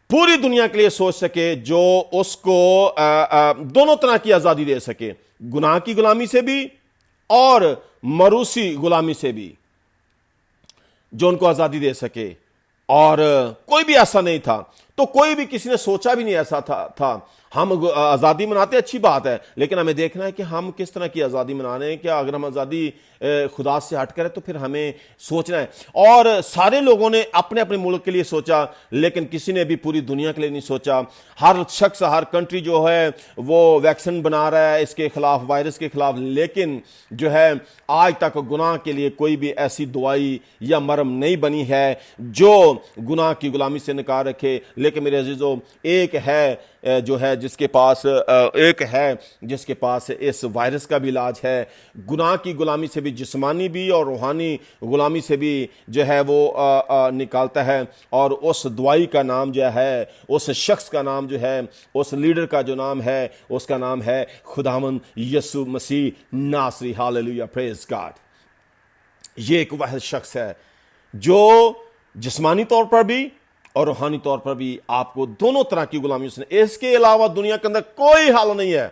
پوری دنیا کے لیے سوچ سکے, جو اس کو دونوں طرح کی آزادی دے سکے, گناہ کی غلامی سے بھی اور موروثی غلامی سے بھی, جو ان کو آزادی دے سکے. اور کوئی بھی ایسا نہیں تھا. تو کوئی بھی کسی نے سوچا بھی نہیں ایسا تھا. ہم آزادی مناتے اچھی بات ہے, لیکن ہمیں دیکھنا ہے کہ ہم کس طرح کی آزادی منا رہے ہیں. کیا اگر ہم آزادی خدا سے ہٹ کریں تو پھر ہمیں سوچنا ہے. اور سارے لوگوں نے اپنے اپنے ملک کے لیے سوچا, لیکن کسی نے بھی پوری دنیا کے لیے نہیں سوچا. ہر شخص, ہر کنٹری جو ہے وہ ویکسین بنا رہا ہے اس کے خلاف, وائرس کے خلاف, لیکن جو ہے آج تک گناہ کے لیے کوئی بھی ایسی دوائی یا مرہم نہیں بنی ہے جو گناہ کی غلامی سے نکال رکھے. لیکن میرے عزیزو, ایک ہے جو ہے جس کے پاس ایک ہے جس کے پاس اس وائرس کا بھی علاج ہے، گناہ کی غلامی سے بھی، جسمانی بھی اور روحانی غلامی سے بھی جو ہے وہ نکالتا ہے، اور اس دوائی کا نام جو ہے، اس شخص کا نام جو ہے، اس لیڈر کا جو نام ہے، اس کا نام ہے خداوند یسوع مسیح ناصری۔ ہاللیلویہ، پریز گاڈ۔ یہ ایک واحد شخص ہے جو جسمانی طور پر بھی اور روحانی طور پر بھی آپ کو دونوں طرح کی غلامی اس نے، اس کے علاوہ دنیا کے اندر کوئی حل نہیں ہے۔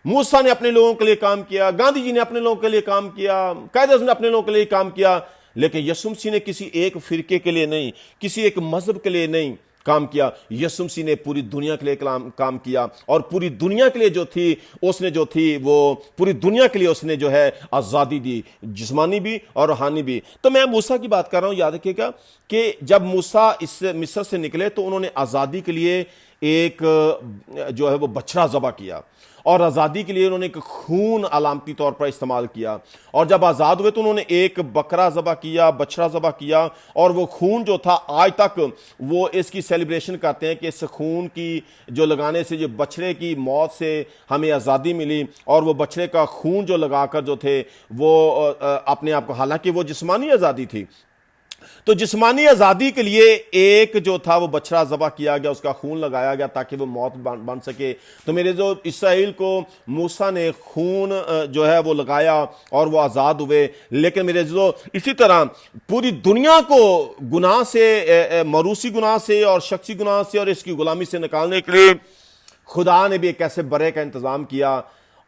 موسیٰ نے اپنے لوگوں کے لیے کام کیا، گاندھی جی نے اپنے لوگوں کے لیے کام کیا، قائد اعظم نے اپنے لوگوں کے لیے کام کیا، لیکن یسوع مسیح نے کسی ایک فرقے کے لیے نہیں، کسی ایک مذہب کے لیے نہیں کام کیا۔ یسوع مسیح نے پوری دنیا کے لیے کام کیا، اور پوری دنیا کے لیے جو تھی اس نے جو تھی وہ پوری دنیا کے لیے اس نے جو ہے آزادی دی، جسمانی بھی اور روحانی بھی۔ تو میں موسیٰ کی بات کر رہا ہوں، یاد رکھیے گا کہ جب موسیٰ اس مصر سے نکلے تو انہوں نے آزادی کے لیے ایک جو ہے وہ بچڑا ذبح کیا، اور آزادی کے لیے انہوں نے ایک خون علامتی طور پر استعمال کیا، اور جب آزاد ہوئے تو انہوں نے ایک بکرا ذبح کیا، بچڑا ذبح کیا، اور وہ خون جو تھا آج تک وہ اس کی سیلیبریشن کرتے ہیں کہ اس خون کی جو لگانے سے جو بچڑے کی موت سے ہمیں آزادی ملی، اور وہ بچڑے کا خون جو لگا کر جو تھے وہ اپنے آپ کو، حالانکہ وہ جسمانی آزادی تھی، تو جسمانی آزادی کے لیے ایک جو تھا وہ بچڑا ذبح کیا گیا، اس کا خون لگایا گیا تاکہ وہ موت بن سکے۔ تو میرے جو اسرائیل کو موسیٰ نے خون جو ہے وہ لگایا اور وہ آزاد ہوئے، لیکن میرے جو اسی طرح پوری دنیا کو گناہ سے، موروثی گناہ سے اور شخصی گناہ سے اور اس کی غلامی سے نکالنے کے لیے خدا نے بھی ایک ایسے برے کا انتظام کیا،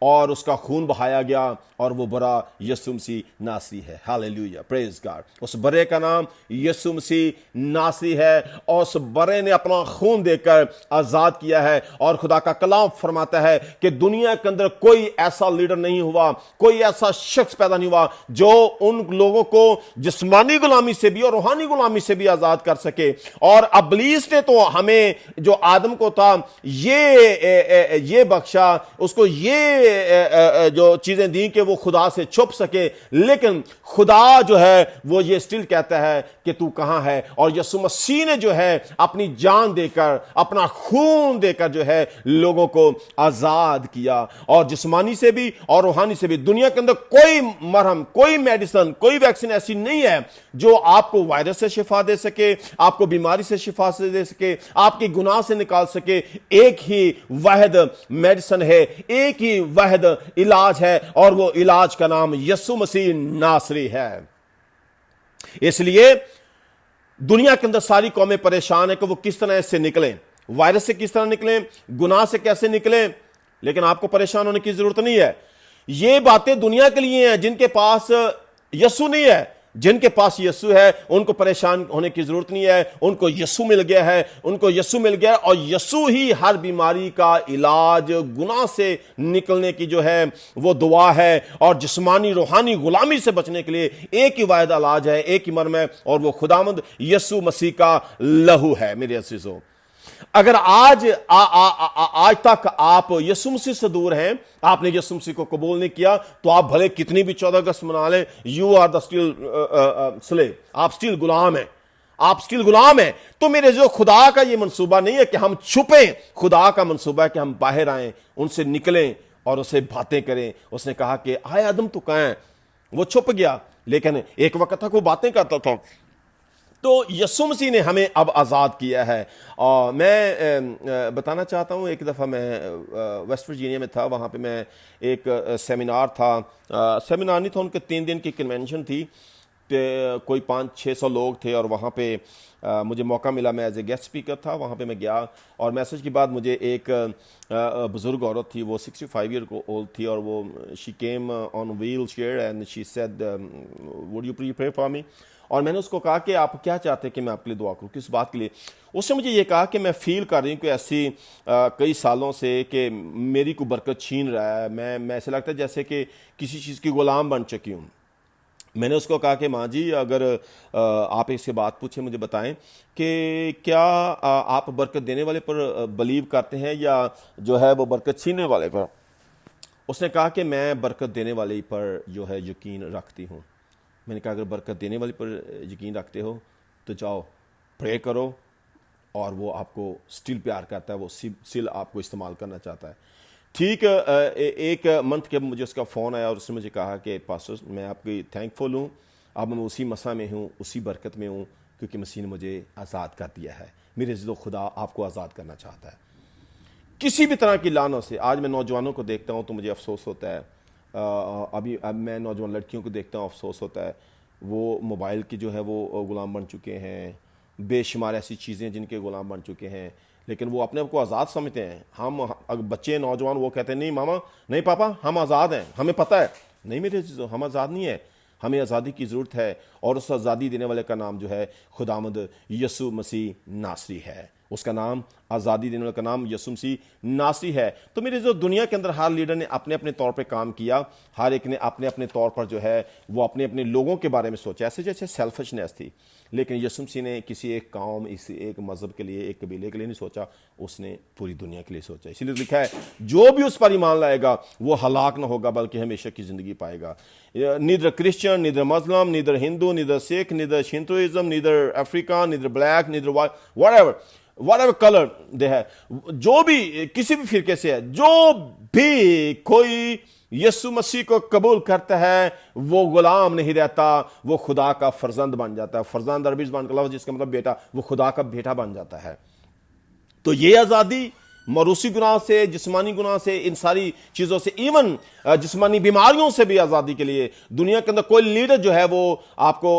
اور اس کا خون بہایا گیا، اور وہ برا یسوع مسیح ناصری ہے۔ ہاللیلویہ، پریز گاڈ۔ اس برے کا نام یسوع مسیح ناصری ہے، اور اس برے نے اپنا خون دے کر آزاد کیا ہے، اور خدا کا کلام فرماتا ہے کہ دنیا کے اندر کوئی ایسا لیڈر نہیں ہوا، کوئی ایسا شخص پیدا نہیں ہوا جو ان لوگوں کو جسمانی غلامی سے بھی اور روحانی غلامی سے بھی آزاد کر سکے۔ اور ابلیس نے تو ہمیں جو آدم کو تھا یہ بخشا، اس کو یہ جو چیزیں دیں کہ وہ خدا سے چھپ سکے، لیکن خدا جو ہے وہ یہ سٹل کہتا ہے کہ تو کہاں ہے، اور یسوع مسیح نے جو ہے اپنی جان دے کر، اپنا خون دے کر جو ہے لوگوں کو آزاد کیا، اور جسمانی سے بھی اور روحانی سے بھی۔ دنیا کے اندر کوئی مرہم، کوئی میڈیسن، کوئی ویکسین ایسی نہیں ہے جو آپ کو وائرس سے شفا دے سکے، آپ کو بیماری سے شفا سے دے سکے، آپ کی گناہ سے نکال سکے۔ ایک ہی واحد میڈیسن ہے، ایک ہی واحد علاج ہے، اور وہ علاج کا نام یسوع مسیح ناصری ہے۔ اس لیے دنیا کے اندر ساری قومیں پریشان ہیں کہ وہ کس طرح اس سے نکلیں، وائرس سے کس طرح نکلیں، گناہ سے کیسے نکلیں، لیکن آپ کو پریشان ہونے کی ضرورت نہیں ہے۔ یہ باتیں دنیا کے لیے ہیں جن کے پاس یسوع نہیں ہے۔ جن کے پاس یسوع ہے ان کو پریشان ہونے کی ضرورت نہیں ہے، ان کو یسوع مل گیا ہے، ان کو یسوع مل گیا ہے، اور یسوع ہی ہر بیماری کا علاج، گناہ سے نکلنے کی جو ہے وہ دعا ہے، اور جسمانی روحانی غلامی سے بچنے کے لیے ایک ہی واحد علاج ہے، ایک ہی مرہم ہے، اور وہ خداوند یسوع مسیح کا لہو ہے۔ میرے عزیزو، اگر آج تک آپ یسوع مسیح سے دور ہیں، آپ نے یسوع مسیح کو قبول نہیں کیا، تو آپ بھلے کتنی بھی 14 اگست منا لیں، you are the still slave, آپ اسٹل غلام ہیں، آپ اسٹل غلام ہیں۔ تو میرے جو خدا کا یہ منصوبہ نہیں ہے کہ ہم چھپیں، خدا کا منصوبہ ہے کہ ہم باہر آئیں، ان سے نکلیں اور اسے باتیں کریں۔ اس نے کہا کہ آئے آدم تو کہاں ہے؟ وہ چھپ گیا، لیکن ایک وقت تک وہ باتیں کرتا تھا۔ تو یسوع مسیح نے ہمیں اب آزاد کیا ہے۔ اور میں بتانا چاہتا ہوں، ایک دفعہ میں ویسٹ ورجینیا میں تھا، وہاں پہ میں ایک سیمینار تھا، سیمینار نہیں تھا، ان کے 3 دن کی کنونشن تھی، کوئی 500-600 لوگ تھے، اور وہاں پہ مجھے موقع ملا، میں ایز اے گیسٹ اسپیکر تھا، وہاں پہ میں گیا، اور میسج کے بعد مجھے ایک بزرگ عورت تھی، وہ 65 ایئر اولڈ تھی، اور وہ she came on wheel chair and she said would you please pray for me, اور میں نے اس کو کہا کہ آپ کیا چاہتے ہیں کہ میں آپ کے لیے دعا کروں، کس بات کے لیے؟ اس نے مجھے یہ کہا کہ میں فیل کر رہی ہوں کہ ایسی کئی سالوں سے کہ میری کو برکت چھین رہا ہے، میں ایسے لگتا ہے جیسے کہ کسی چیز کی غلام بن چکی ہوں۔ میں نے اس کو کہا کہ ماں جی، اگر آپ اس سے بات پوچھیں، مجھے بتائیں کہ کیا آپ برکت دینے والے پر بلیو کرتے ہیں یا جو ہے وہ برکت چھیننے والے پر؟ اس نے کہا کہ میں برکت دینے والے پر جو ہے یقین رکھتی ہوں۔ میں نے کہا اگر برکت دینے والے پر یقین رکھتے ہو تو جاؤ، پرے کرو، اور وہ آپ کو سٹل پیار کرتا ہے، وہ سٹل آپ کو استعمال کرنا چاہتا ہے۔ ٹھیک 1 منتھ کے مجھے اس کا فون آیا اور اس نے مجھے کہا کہ پاسٹر میں آپ کی تھینک فل ہوں، اب میں اسی مسا میں ہوں، اسی برکت میں ہوں، کیونکہ مسیح نے مجھے آزاد کر دیا ہے۔ میرے عزیزو، خدا آپ کو آزاد کرنا چاہتا ہے کسی بھی طرح کی لعنوں سے۔ آج میں نوجوانوں کو دیکھتا ہوں تو مجھے افسوس ہوتا ہے، اب میں نوجوان لڑکیوں کو دیکھتا ہوں، افسوس ہوتا ہے، وہ موبائل کی جو ہے وہ غلام بن چکے ہیں، بے شمار ایسی چیزیں جن کے غلام بن چکے ہیں، لیکن وہ اپنے آپ کو آزاد سمجھتے ہیں۔ ہم بچے نوجوان وہ کہتے ہیں نہیں ماما، نہیں پاپا، ہم آزاد ہیں، ہمیں پتہ ہے۔ نہیں میرے عزیزو، ہم آزاد نہیں ہیں، ہمیں آزادی کی ضرورت ہے، اور اس آزادی دینے والے کا نام جو ہے خداوند یسوع مسیح ناصری ہے۔ اس کا نام، آزادی دینے والے کا نام یسوع مسیح ناصری ہے۔ تو میرے جو دنیا کے اندر ہر لیڈر نے اپنے اپنے طور پہ کام کیا، ہر ایک نے اپنے اپنے طور پر جو ہے وہ اپنے اپنے لوگوں کے بارے میں سوچا، ایسے جیسے سیلفشنیس تھی، لیکن یسوع مسیح نے کسی ایک قوم، اس ایک مذہب کے لیے، ایک قبیلے کے لیے نہیں سوچا، اس نے پوری دنیا کے لیے سوچا۔ اسی لیے لکھا ہے جو بھی اس پر ایمان لائے گا وہ ہلاک نہ ہوگا بلکہ ہمیشہ کی زندگی پائے گا۔ Neither Christian, neither Muslim, neither Hindu, neither Sikh, neither Shintoism, neither African, neither black, neither whatever colour they ہے، جو بھی کسی بھی فرقے سے ہے، جو بھی کوئی یسوع مسیح کو قبول کرتا ہے وہ غلام نہیں رہتا، وہ خدا کا فرزند بن جاتا ہے۔ فرزند عربی زبان کا لفظ جس کا مطلب بیٹا، وہ خدا کا بیٹا بن جاتا ہے۔ تو یہ آزادی موروثی گناہ سے، جسمانی گناہ سے، ان ساری چیزوں سے، ایون جسمانی بیماریوں سے بھی آزادی کے لیے دنیا کے اندر کوئی لیڈر جو ہے وہ آپ کو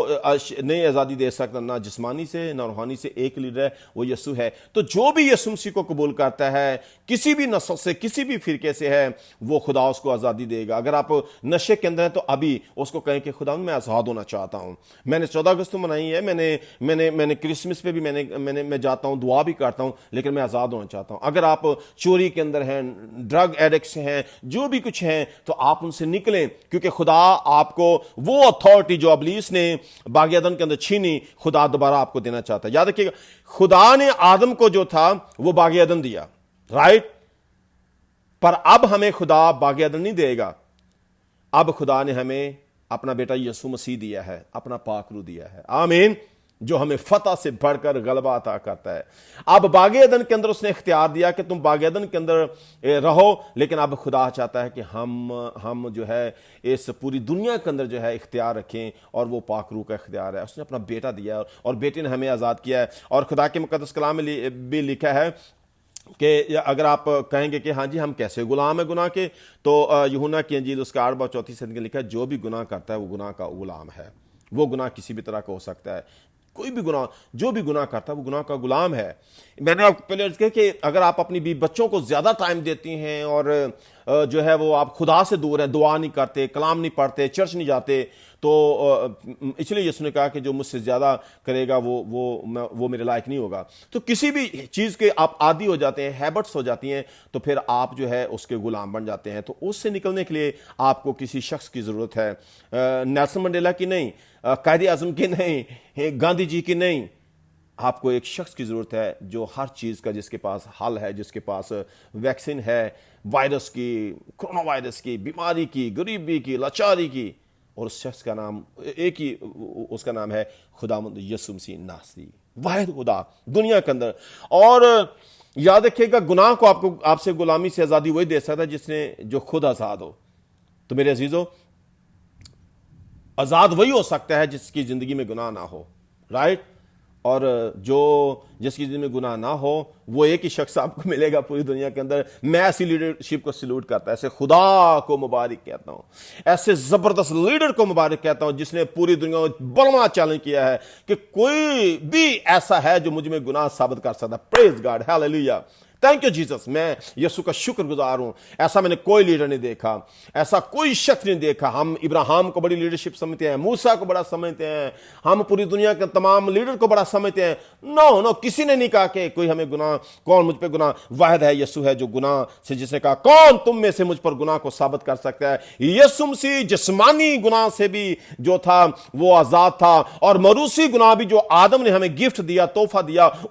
نہیں آزادی دے سکتا، نہ جسمانی سے نہ روحانی سے۔ ایک لیڈر ہے، وہ یسوع ہے۔ تو جو بھی یسوع مسیح کو قبول کرتا ہے، کسی بھی نسل سے، کسی بھی فرقے سے ہے، وہ خدا اس کو آزادی دے گا۔ اگر آپ نشے کے اندر ہیں تو ابھی اس کو کہیں کہ خدا میں آزاد ہونا چاہتا ہوں۔ میں نے 14 اگست منائی ہے، میں نے کرسمس پہ بھی میں جاتا ہوں، دعا بھی کرتا ہوں، لیکن میں آزاد ہونا چاہتا ہوں۔ اگر آپ چوری کے اندر ہیں، ڈرگ ایڈکٹس ہیں، جو بھی کچھ ہیں، تو آپ ان سے نکلیں، کیونکہ خدا آپ کو وہ اتھارٹی جو ابلیس نے باغ عدن کے اندر چھینی، خدا دوبارہ آپ کو دینا چاہتا ہے۔ یاد رکھیے گا، خدا نے آدم کو جو تھا وہ باغ عدن دیا، رائٹ، پر اب ہمیں خدا باغ عدن نہیں دے گا۔ اب خدا نے ہمیں اپنا بیٹا یسوع مسیح دیا ہے، اپنا پاک روح دیا ہے، آمین، جو ہمیں فتح سے بڑھ کر غلبہ عطا کرتا ہے۔ اب باغ عدن کے اندر اس نے اختیار دیا کہ تم باغ عدن کے اندر رہو، لیکن اب خدا چاہتا ہے کہ ہم جو ہے اس پوری دنیا کے اندر جو ہے اختیار رکھیں، اور وہ پاک روح کا اختیار ہے۔ اس نے اپنا بیٹا دیا اور بیٹے نے ہمیں آزاد کیا ہے۔ اور خدا کے مقدس کلام میں بھی لکھا ہے کہ اگر آپ کہیں گے کہ ہاں جی ہم کیسے غلام ہیں گناہ کے، تو یوحنا کی انجیل اس کا 8:34 میں لکھا ہے جو بھی گناہ کرتا ہے وہ گناہ کا غلام ہے۔ وہ گناہ کسی بھی طرح کا ہو سکتا ہے، کوئی بھی گناہ، جو بھی گناہ کرتا ہے وہ گناہ کا غلام ہے۔ میں نے آپ کو پہلے کہا کہ اگر آپ اپنی بیوی بچوں کو زیادہ ٹائم دیتی ہیں اور جو ہے وہ آپ خدا سے دور ہیں، دعا نہیں کرتے، کلام نہیں پڑھتے، چرچ نہیں جاتے، تو اس لیے یسوع نے کہا کہ جو مجھ سے زیادہ کرے گا وہ میرے لائق نہیں ہوگا۔ تو کسی بھی چیز کے آپ عادی ہو جاتے ہیں، ہیبٹس ہو جاتی ہیں، تو پھر آپ جو ہے اس کے غلام بن جاتے ہیں۔ تو اس سے نکلنے کے لیے آپ کو کسی شخص کی ضرورت ہے، نیلسن منڈیلا کی نہیں، قائد اعظم کی نہیں، گاندھی جی کی نہیں، آپ کو ایک شخص کی ضرورت ہے جو ہر چیز کا، جس کے پاس حل ہے، جس کے پاس ویکسین ہے، وائرس کی، کرونا وائرس کی، بیماری کی، غریبی کی، لاچاری کی، اور اس شخص کا نام ایک ہی، اس کا نام ہے خداوند یسوع مسیح ناصری، واحد خدا دنیا کے اندر۔ اور یاد رکھیے گا، گناہ کو آپ سے غلامی سے آزادی وہی دے سکتا ہے جس نے جو خود آزاد ہو۔ تو میرے عزیزو، آزاد وہی ہو سکتا ہے جس کی زندگی میں گناہ نہ ہو، رائٹ، اور جس کی زندگی میں گناہ نہ ہو وہ ایک ہی شخص آپ کو ملے گا پوری دنیا کے اندر۔ میں ایسی لیڈرشپ کو سلوٹ کرتا ہوں، ایسے خدا کو مبارک کہتا ہوں، ایسے زبردست لیڈر کو مبارک کہتا ہوں جس نے پوری دنیا کو بڑا چیلنج کیا ہے کہ کوئی بھی ایسا ہے جو مجھ میں گناہ ثابت کر سکتا۔ Praise God, hallelujah, thank you Jesus. میں یسوع کا شکر گزار ہوں، ایسا میں نے کوئی لیڈر نہیں دیکھا، ایسا کوئی شخص نہیں دیکھا۔ ہم ابراہیم کو بڑی لیڈرشپ سمجھتے ہیں، موسیٰ کو بڑا سمجھتے ہیں، ہم پوری دنیا کے تمام لیڈر کو بڑا سمجھتے ہیں۔ نو، کسی نے نہیں کہا کہ کوئی ہمیں گناہ، کون مجھ پہ گناہ، واحد ہے یسوع ہے جو گناہ سے، جس نے کہا کون تم میں سے مجھ پر گناہ کو ثابت کر سکتا ہے۔ یسوع مسیح جسمانی گناہ سے بھی جو تھا وہ آزاد تھا، اور موروثی گناہ بھی جو آدم نے ہمیں گفٹ دیا، تحفہ دیا،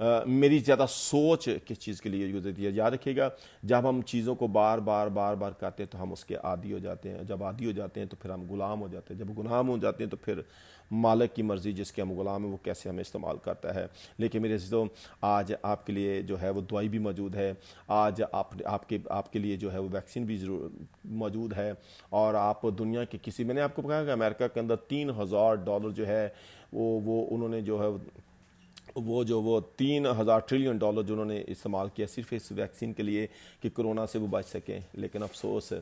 میری زیادہ سوچ کس چیز کے لیے گزرتی ہے. یاد رکھیے گا جب ہم چیزوں کو بار بار کرتے ہیں تو ہم اس کے عادی ہو جاتے ہیں. جب عادی ہو جاتے ہیں تو پھر ہم غلام ہو جاتے ہیں. جب غلام ہو جاتے ہیں تو پھر مالک کی مرضی جس کے ہم غلام ہیں وہ کیسے ہمیں استعمال کرتا ہے. لیکن میرے عزیزوں آج آپ کے لیے جو ہے وہ دوائی بھی موجود ہے. آج آپ کے لیے جو ہے وہ ویکسین بھی موجود ہے. اور آپ دنیا کے کسی میں نے آپ کو کہا کہ امریکہ کے اندر $3,000 جو ہے وہ انہوں نے جو ہے وہ $3,000 ٹریلین جو انہوں نے استعمال کیا صرف اس ویکسین کے لیے کہ کرونا سے وہ بچ سکیں. لیکن افسوس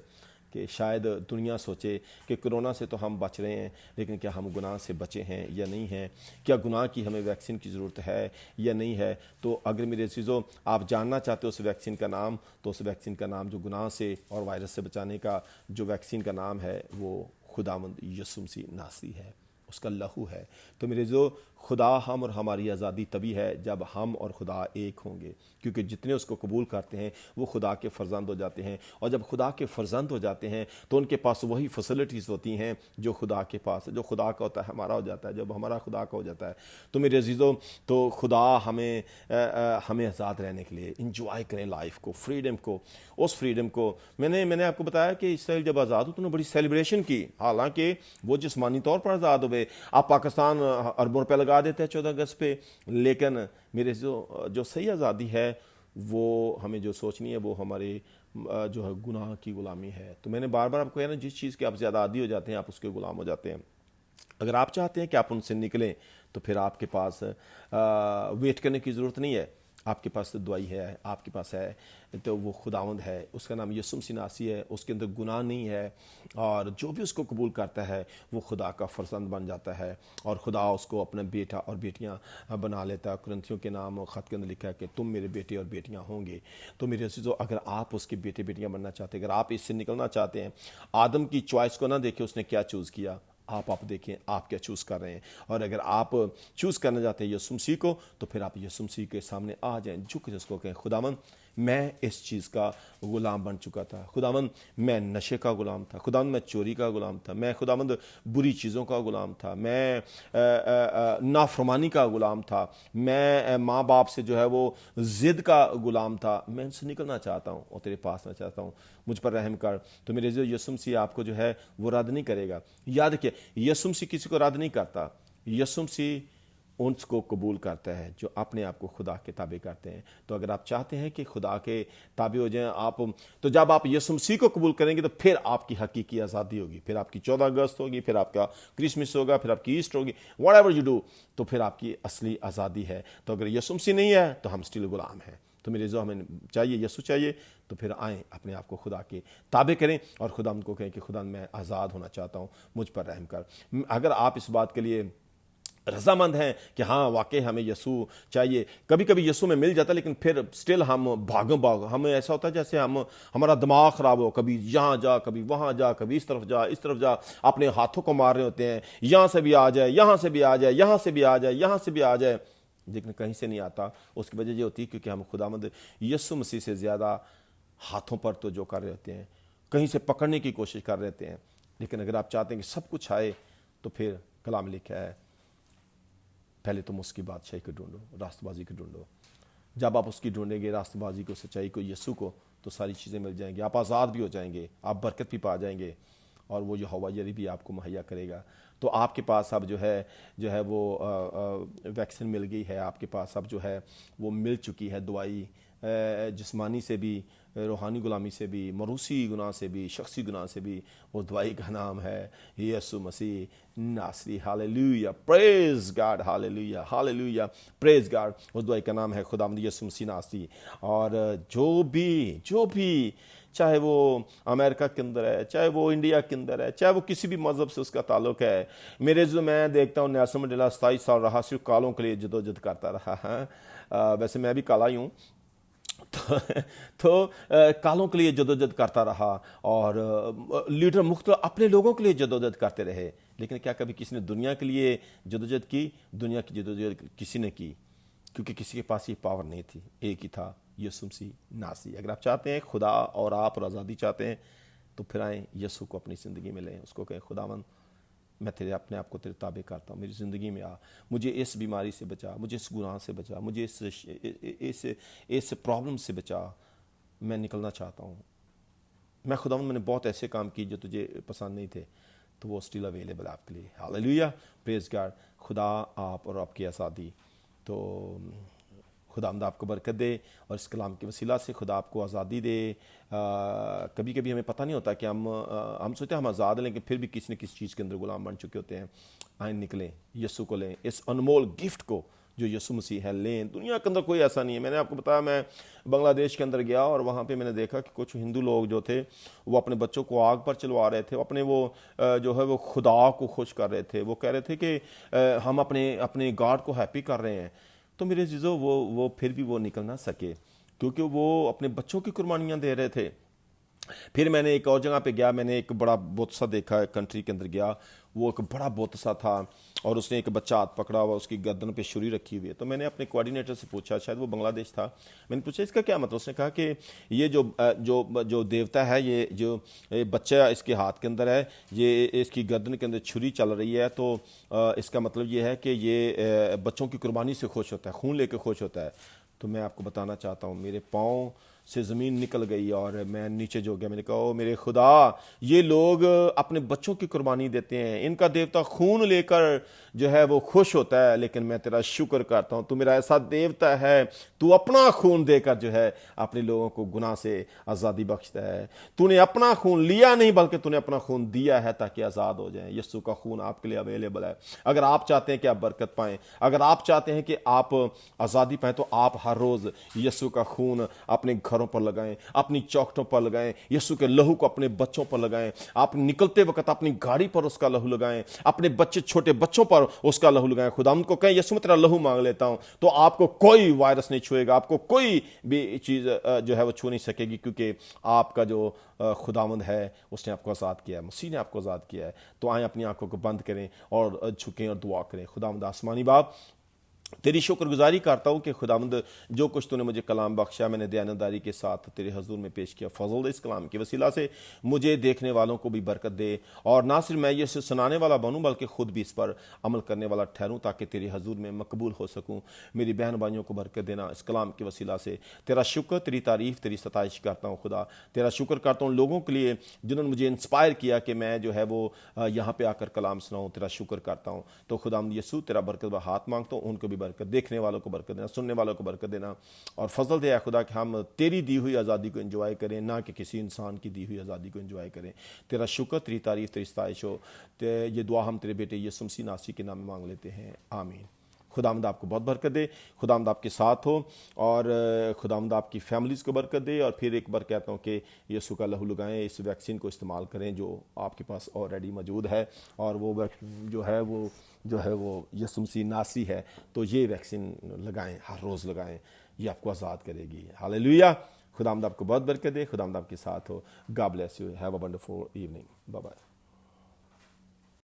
کہ شاید دنیا سوچے کہ کرونا سے تو ہم بچ رہے ہیں لیکن کیا ہم گناہ سے بچے ہیں یا نہیں ہیں, کیا گناہ کی ہمیں ویکسین کی ضرورت ہے یا نہیں ہے. تو اگر میرے عزیزو آپ جاننا چاہتے ہو اس ویکسین کا نام, تو اس ویکسین کا نام جو گناہ سے اور وائرس سے بچانے کا جو ویکسین کا نام ہے وہ خداوند یسوع مسیح ناصری ہے, اس کا لہو ہے. تو میرے جو خدا ہم اور ہماری آزادی تبھی ہے جب ہم اور خدا ایک ہوں گے, کیونکہ جتنے اس کو قبول کرتے ہیں وہ خدا کے فرزند ہو جاتے ہیں. اور جب خدا کے فرزند ہو جاتے ہیں تو ان کے پاس وہی فیسلٹیز ہوتی ہیں جو خدا کے پاس, جو خدا کا ہوتا ہے ہمارا ہو جاتا ہے, جب ہمارا خدا کا ہو جاتا ہے. تو میرے عزیزوں تو خدا ہمیں آزاد رہنے کے لیے انجوائے کریں لائف کو, فریڈم کو, اس فریڈم کو. میں نے آپ کو بتایا کہ اسرائیل جب آزاد ہو تو انہوں نے بڑی سیلیبریشن کی, حالانکہ وہ جسمانی طور پر آزاد ہوئے. آپ پاکستان اربوں روپے لگا دیتے ہیں 14 اگست پہ, لیکن میرے جو صحیح آزادی ہے وہ ہمیں جو سوچنی ہے وہ ہمارے جو ہے گناہ کی غلامی ہے. تو میں نے بار آپ کو کہا نا جس چیز کے آپ زیادہ عادی ہو جاتے ہیں آپ اس کے غلام ہو جاتے ہیں. اگر آپ چاہتے ہیں کہ آپ ان سے نکلیں تو پھر آپ کے پاس ویٹ کرنے کی ضرورت نہیں ہے. آپ کے پاس دوائی ہے, آپ کے پاس ہے, تو وہ خداوند ہے, اس کا نام یسوع مسیح ناصری ہے, اس کے اندر گناہ نہیں ہے. اور جو بھی اس کو قبول کرتا ہے وہ خدا کا فرزند بن جاتا ہے اور خدا اس کو اپنا بیٹا اور بیٹیاں بنا لیتا ہے. کرنتھیوں کے نام خط کے اندر لکھا ہے کہ تم میرے بیٹے اور بیٹیاں ہوں گے. تو میرے عزیزو اگر آپ اس کے بیٹے بیٹیاں بننا چاہتے ہیں, اگر آپ اس سے نکلنا چاہتے ہیں, آدم کی چوائس کو نہ دیکھیں اس نے کیا چوز کیا, آپ دیکھیں آپ کیا چوز کر رہے ہیں. اور اگر آپ چوز کرنا چاہتے ہیں یسوع مسیح کو تو پھر آپ یسوع مسیح کے سامنے آ جائیں, جھک اس کو کہیں خداوند میں اس چیز کا غلام بن چکا تھا, خداوند میں نشے کا غلام تھا, خداوند میں چوری کا غلام تھا, میں خداوند بری چیزوں کا غلام تھا, میں نافرمانی کا غلام تھا, میں ماں باپ سے جو ہے وہ ضد کا غلام تھا, میں ان سے نکلنا چاہتا ہوں اور تیرے پاس آنا چاہتا ہوں, مجھ پر رحم کر. تو میرے جو یسوع مسیح آپ کو جو ہے وہ رد نہیں کرے گا. یاد رکھیے یسوع مسیح کسی کو رد نہیں کرتا, یسوع مسیح ان کو قبول کرتا ہے جو اپنے آپ کو خدا کے تابع کرتے ہیں. تو اگر آپ چاہتے ہیں کہ خدا کے تابع ہو جائیں آپ, تو جب آپ یسوع مسیح کو قبول کریں گے تو پھر آپ کی حقیقی آزادی ہوگی, پھر آپ کی 14 اگست ہوگی, پھر آپ کا کرسمس ہوگا, پھر آپ کی ایسٹر ہوگی, واٹ ایور یو ڈو, تو پھر آپ کی اصلی آزادی ہے. تو اگر یسوع مسیح نہیں ہے تو ہم اسٹل غلام ہیں. تو میرے جو ہمیں چاہیے یسوع چاہیے, تو پھر آئیں اپنے آپ کو خدا کے تابع کریں اور خدا ان کو کہیں کہ خدا میں آزاد ہونا چاہتا ہوں, مجھ پر رحم کر. اگر آپ اس بات کے لیے رضامند ہیں کہ ہاں واقعی ہمیں یسوع چاہیے, کبھی کبھی یسوع میں مل جاتا ہے لیکن پھر سٹل ہم بھاگوں ہمیں ایسا ہوتا ہے جیسے ہمارا دماغ خراب ہو, کبھی یہاں جا کبھی وہاں جا, کبھی اس طرف جا, اپنے ہاتھوں کو مار رہے ہوتے ہیں, یہاں سے بھی آ جائے, یہاں سے بھی آ جائے, یہاں سے بھی آ جائے, یہاں سے بھی آ جائے, لیکن کہیں سے نہیں آتا. اس کی وجہ یہ ہوتی ہے کیونکہ ہم خداوند یسوع مسیح سے زیادہ ہاتھوں پر تو جو کر رہے ہوتے ہیں, کہیں سے پکڑنے کی کوشش کر رہے ہوتے ہیں. لیکن اگر آپ چاہتے ہیں کہ سب کچھ آئے تو پھر کلام لکھا ہے پہلے تم اس کی بادشاہی کو ڈھونڈو, راست بازی کو ڈھونڈو. جب آپ اس کی ڈھونڈیں گے, راست بازی کو, سچائی کو, یسوع کو, تو ساری چیزیں مل جائیں گی. آپ آزاد بھی ہو جائیں گے, آپ برکت بھی پا جائیں گے, اور وہ یہوہ یری بھی آپ کو مہیا کرے گا. تو آپ کے پاس اب جو ہے وہ ویکسین مل گئی ہے, آپ کے پاس اب جو ہے وہ مل چکی ہے دوائی, جسمانی سے بھی, روحانی غلامی سے بھی, موروثی گناہ سے بھی, شخصی گناہ سے بھی. وہ دوائی کا نام ہے یسوع مسیح ناصری. ہاللیلویہ, پریز گاڈ, ہاللیلویہ, ہاللیلویہ, پریز گاڈ. اس دوائی کا نام ہے خداوند یسوع مسیح ناصری. اور جو بھی چاہے وہ امریکہ کے اندر ہے, چاہے وہ انڈیا کے اندر ہے, چاہے وہ کسی بھی مذہب سے اس کا تعلق ہے, میرے جو میں دیکھتا ہوں نیلسن منڈیلا 27 سال رہا, صرف کالوں کے لیے جدوجہد کرتا رہا ہے. ویسے میں بھی کالا ہی ہوں, تو کالوں کے لیے جدوجہد کرتا رہا, اور لیڈر مختلف اپنے لوگوں کے لیے جدوجہد کرتے رہے. لیکن کیا کبھی کسی نے دنیا کے لیے جدوجہد کی؟ دنیا کی جدوجہد کسی نے کی, کیونکہ کسی کے پاس یہ پاور نہیں تھی. ایک ہی تھا, یسوع مسیح ناصری. اگر آپ چاہتے ہیں خدا اور آپ اور آزادی چاہتے ہیں تو پھر آئیں یسوع کو اپنی زندگی میں لیں, اس کو کہیں خداوند میں تیرے اپنے آپ کو تیرے تابع کرتا ہوں، میری زندگی میں آ، مجھے اس بیماری سے بچا، مجھے اس گناہ سے بچا، مجھے اس پرابلم سے بچا، میں نکلنا چاہتا ہوں۔ میں خداوند، میں نے بہت ایسے کام کیے جو تجھے پسند نہیں تھے، تو وہ اسٹل اویلیبل آپ کے لیے۔ ہاللیلویہ، پریز گاڈ۔ خدا آپ اور آپ کی آزادی، تو خداوند آپ کو برکت دے، اور اس کلام کے وسیلہ سے خدا آپ کو آزادی دے۔ کبھی کبھی ہمیں پتہ نہیں ہوتا کہ ہم سوچتے ہیں ہم آزاد ہیں، لیکن پھر بھی کسی نہ کسی چیز کے اندر غلام بن چکے ہوتے ہیں۔ آئیں نکلیں، یسوع کو لیں، اس انمول گفٹ کو جو یسوع مسیح ہے لیں۔ دنیا کے اندر کوئی ایسا نہیں ہے۔ میں نے آپ کو بتایا، میں بنگلہ دیش کے اندر گیا اور وہاں پہ میں نے دیکھا کہ کچھ ہندو لوگ جو تھے وہ اپنے بچوں کو آگ پر چلوا رہے تھے، اپنے وہ جو ہے وہ خدا کو خوش کر رہے تھے۔ وہ کہہ رہے تھے کہ ہم اپنے گاڈ کو ہیپی کر رہے ہیں۔ تو میرے عزیزو، وہ پھر بھی وہ نکل نہ سکے، کیونکہ وہ اپنے بچوں کی قربانیاں دے رہے تھے۔ پھر میں نے ایک اور جگہ پہ گیا، میں نے ایک بڑا بت سا دیکھا، کنٹری کے اندر گیا، وہ ایک بڑا بت سا تھا، اور اس نے ایک بچہ ہاتھ پکڑا ہوا، اس کی گردن پہ چھری رکھی ہوئی ہے۔ تو میں نے اپنے کوآرڈینیٹر سے پوچھا، شاید وہ بنگلہ دیش تھا، میں نے پوچھا اس کا کیا مطلب؟ اس نے کہا کہ یہ جو دیوتا ہے، یہ جو بچہ اس کے ہاتھ کے اندر ہے، یہ اس کی گردن کے اندر چھری چل رہی ہے، تو اس کا مطلب یہ ہے کہ یہ بچوں کی قربانی سے خوش ہوتا ہے، خون لے کے خوش ہوتا ہے۔ تو میں آپ کو بتانا چاہتا ہوں، میرے پاؤں سے زمین نکل گئی اور میں نیچے جو گیا۔ میں نے کہا، او میرے خدا، یہ لوگ اپنے بچوں کی قربانی دیتے ہیں، ان کا دیوتا خون لے کر جو ہے وہ خوش ہوتا ہے، لیکن میں تیرا شکر کرتا ہوں، تو میرا ایسا دیوتا ہے، تو اپنا خون دے کر جو ہے اپنے لوگوں کو گناہ سے آزادی بخشتا ہے۔ تو نے اپنا خون لیا نہیں، بلکہ تو نے اپنا خون دیا ہے تاکہ آزاد ہو جائیں۔ یسوع کا خون آپ کے لیے اویلیبل ہے۔ اگر آپ چاہتے ہیں کہ آپ برکت پائیں، اگر آپ چاہتے ہیں کہ آپ آزادی پائیں، تو آپ ہر روز یسوع کا خون اپنے گھروں پر لگائیں، اپنی چوکھٹوں پر لگائیں، یسوع کے لہو کو اپنے بچوں پر لگائیں، آپ نکلتے وقت اپنی گاڑی پر اس کا لہو لگائیں، اپنے بچے چھوٹے بچوں پر اس کا لہو لگائیں۔ خدا ان کو کہیں، یسوع میں تیرا لہو مانگ لیتا ہوں، تو آپ کو کوئی وائرس نہیں چھوئے گا، آپ کو کوئی بھی چیز جو ہے وہ چھو نہیں سکے گی، کیونکہ آپ کا جو خداوند ہے اس نے آپ کو آزاد کیا ہے، مسیح نے آپ کو آزاد کیا ہے۔ تو آئیں اپنی آنکھوں کو بند کریں اور جھکیں اور دعا کریں۔ خداوند آسمانی باپ، تیری شکر گزاری کرتا ہوں کہ خداوند جو کچھ تو نے مجھے کلام بخشا، میں نے دیانتداری کے ساتھ تیرے حضور میں پیش کیا، فضل دے اس کلام کے وسیلہ سے، مجھے دیکھنے والوں کو بھی برکت دے، اور نہ صرف میں یہ اسے سنانے والا بنوں بلکہ خود بھی اس پر عمل کرنے والا ٹھہروں، تاکہ تیرے حضور میں مقبول ہو سکوں۔ میری بہن بھائیوں کو برکت دینا اس کلام کے وسیلہ سے۔ تیرا شکر، تیری تعریف، تیری ستائش کرتا ہوں خدا۔ تیرا شکر کرتا ہوں لوگوں کے لیے جنہوں نے مجھے انسپائر کیا کہ میں جو ہے وہ یہاں پہ آ کر کلام سناؤں۔ تیرا شکر کرتا ہوں۔ تو خداوند یسوع، تیرا برکت کا ہاتھ مانگتا ہوں، ان کو بھی برکت، دیکھنے والوں کو برکت دینا، سننے والوں کو برکت دینا، اور فضل دے اے خدا کہ ہم تیری دی ہوئی آزادی کو انجوائے کریں، نہ کہ کسی انسان کی دی ہوئی آزادی کو انجوائے کریں۔ تیرا شکر، تیری تعریف، تیری ستائش ہو۔ یہ دعا ہم تیرے بیٹے یسوع مسیح ناصری کے نام میں مانگ لیتے ہیں، آمین۔ خداوند آپ کو بہت برکت دے، خداوند آپ کے ساتھ ہو، اور خداوند آپ کی فیملیز کو برکت دے۔ اور پھر ایک بار کہتا ہوں کہ یسوع کا لہو لگائیں، اس ویکسین کو استعمال کریں جو آپ کے پاس آلریڈی موجود ہے، اور وہ ویکسین جو ہے وہ یسوع مسیح ناصری ہے، تو یہ ویکسین لگائیں، ہر روز لگائیں، یہ آپ کو آزاد کرے گی۔ ہاللیلویہ۔ خداوند آپ کو بہت برکت دے، خداوند آپ کے ساتھ ہو۔ God bless you, have a wonderful evening, bye bye.